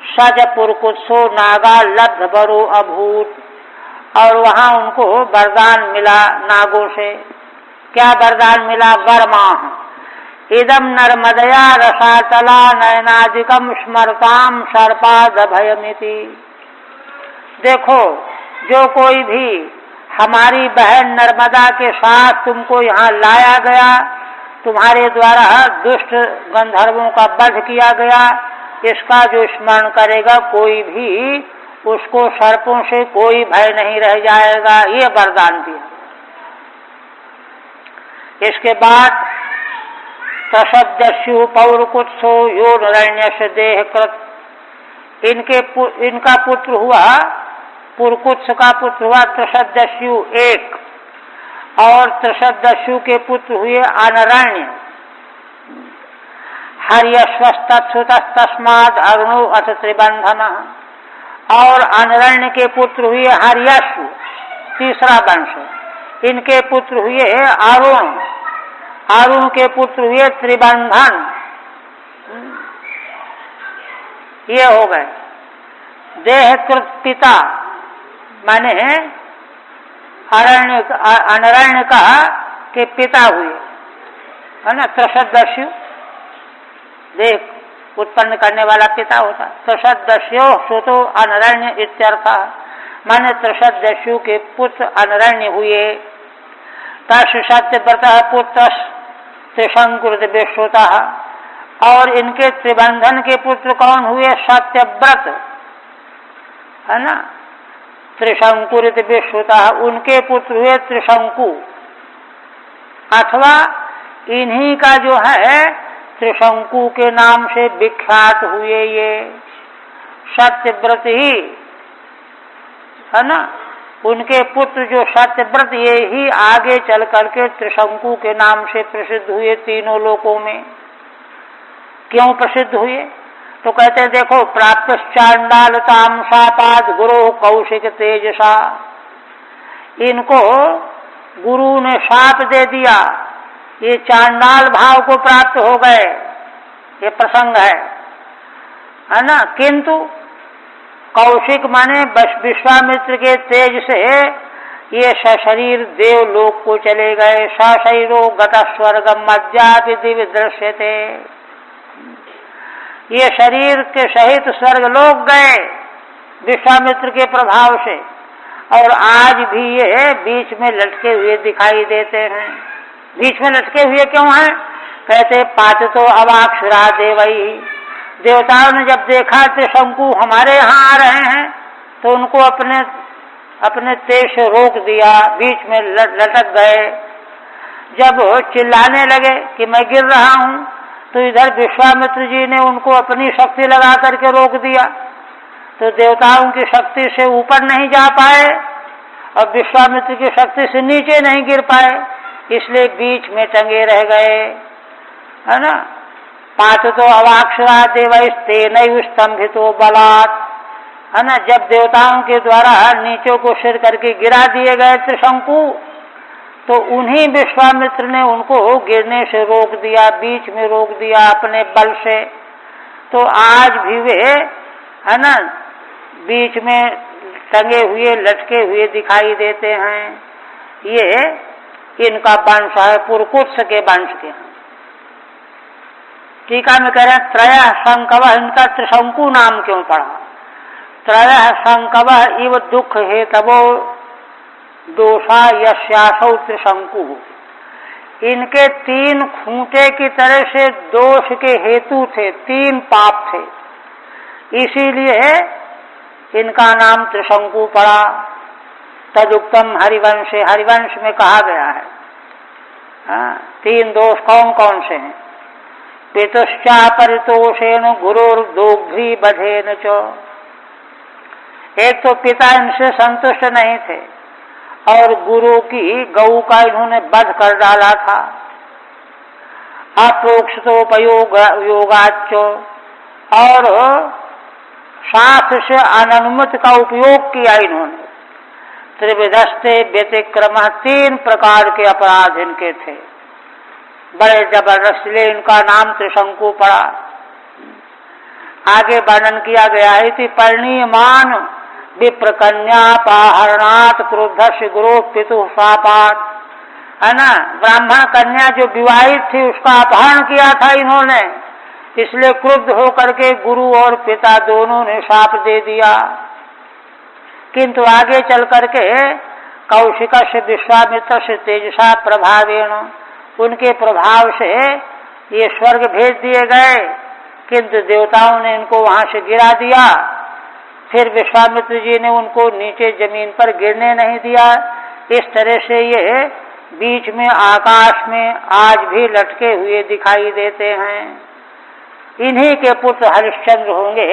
सज पुरुकुत्सो नागा लब्ध बरो अभूत, और वहां उनको वरदान मिला नागों से। क्या वरदान मिला, वरमाह इदम नर्मदया रसातला नयनादिकम स्मरताम सर्पाद भयमिति। देखो, जो कोई भी हमारी बहन नर्मदा के साथ तुमको यहाँ लाया गया, तुम्हारे द्वारा दुष्ट गंधर्वों का वध किया गया, इसका जो स्मरण करेगा कोई भी, उसको सर्पों से कोई भय नहीं रह जाएगा। ये वरदान दिया। इसके बाद तशब्दस्यु पौरुकुत्सो योनरण्यस्य देहकृत, इनका पुत्र हुआ, पुरुकुत्स का पुत्र हुआ त्रिशब्दस्यु एक, और त्रिशब्दस्यु के पुत्र हुए अनरण्य। हर्यश्वस्तत्सुतस्तस्माद् अग्नो अथ त्रिबंधन, और अनरण्य के पुत्र हुए हर्यश्व, तीसरा वंश। इनके पुत्र हुए अरुण, अरुण के पुत्र हुए त्रिबंधन, ये हो गए। देहकृत पिता माने अनरण्य का के पिता हुए, है ना। त्रिशब्दस्यु देह उत्पन्न करने वाला पिता होता। त्रिशब्दस्यो सुतो अनरण्य इत्यर्थ, माने त्रिशब्दस्यु के पुत्र अनरण्य हुए। तस् सत्यव्रत पुत्र त्रिशंकुर विश्रुता, और इनके त्रिबंधन के पुत्र कौन हुए, सत्यव्रत, है ना। त्रिशंकुरित विश्रुता, उनके पुत्र हुए त्रिशंकु, अथवा इन्हीं का जो है त्रिशंकु के नाम से विख्यात हुए ये सत्यव्रत ही, है ना। उनके पुत्र जो सत्यव्रत, ये ही आगे चल करके त्रिशंकु के नाम से प्रसिद्ध हुए तीनों लोकों में। क्यों प्रसिद्ध हुए, तो कहते हैं देखो, प्राप्त चांडालताम शापाद गुरु कौशिक तेजसा, इनको गुरु ने शाप दे दिया, ये चांडाल भाव को प्राप्त हो गए, ये प्रसंग है ना। किंतु कौशिक माने विश्वामित्र के तेज से ये सशरीर देवलोक को चले गए। सशरीरो गत स्वर्गम मध्यापि दिव्य दृश्यते। ये शरीर के सहित स्वर्ग लोक गए विश्वामित्र के प्रभाव से, और आज भी ये बीच में लटके हुए दिखाई देते हैं। बीच में लटके हुए क्यों हैं? कहते पातितो अवाक्षरा देवई। देवताओं ने जब देखा त्रिशंकु हमारे यहाँ आ रहे हैं तो उनको अपने तेज से रोक दिया, बीच में लटक गए। जब चिल्लाने लगे कि मैं गिर रहा हूँ तो इधर विश्वामित्र जी ने उनको अपनी शक्ति लगा करके रोक दिया, तो देवताओं की शक्ति से ऊपर नहीं जा पाए और विश्वामित्र की शक्ति से नीचे नहीं गिर पाए, इसलिए बीच में टंगे रह गए, है ना। पातितो अवाक्षरा देवैस्तेनैव स्तंभितो बलात्, है ना। जब देवताओं के द्वारा नीचे को सिर करके गिरा दिए गए त्रिशंकु, तो उन्हीं विश्वामित्र ने उनको गिरने से रोक दिया, बीच में रोक दिया अपने बल से। तो आज भी वे, है ना, बीच में टंगे हुए लटके हुए दिखाई देते हैं। ये इनका वंश है, पुरकुत्स के वंश के। टीका में कह रहे हैं त्रयः शंकवः, इनका त्रिशंकु नाम क्यों पड़ा? त्रयः शंकवः इव दुख हेतवो दोषा यस्यासौ त्रिशंकु। इनके तीन खूंटे की तरह से दोष के हेतु थे, तीन पाप थे, इसीलिए इनका नाम त्रिशंकु पड़ा। तदुक्तम हरिवंशे, हरिवंश में कहा गया है। तीन दोष कौन कौन से हैं? पितुश्चा परितोषेण गुरुर्दोग्धी बधेन च। एक तो पिता इनसे संतुष्ट नहीं थे और गुरु की गऊ का इन्होंने वध कर डाला था। अप्रोक्षितोपयोग योगाच्च, और शास्त्र से अननुमत का उपयोग किया इन्होंने। त्रिविधस्ते व्यतिक्रम, तीन प्रकार के अपराध इनके थे, बड़े जबरदस्त, इसलिए इनका नाम त्रिशंकु पड़ा। आगे वर्णन किया गया है कि परिणीयमान विप्र कन्यापहरणात् क्रुद्धस्य गुरु पितु शापात्, है ना। ब्राह्मण कन्या जो विवाहित थी उसका अपहरण किया था इन्होंने, इसलिए क्रुद्ध होकर के गुरु और पिता दोनों ने शाप दे दिया। किंतु आगे चल करके कौशिक से विश्वामित्र से तेजसा प्रभावेण, उनके प्रभाव से ये स्वर्ग भेज दिए गए, किंतु देवताओं ने इनको वहां से गिरा दिया। फिर विश्वामित्र जी ने उनको नीचे जमीन पर गिरने नहीं दिया। इस तरह से ये बीच में आकाश में आज भी लटके हुए दिखाई देते हैं। इन्हीं के पुत्र हरिश्चंद्र होंगे,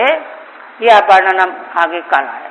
यह वर्णन आगे कल है।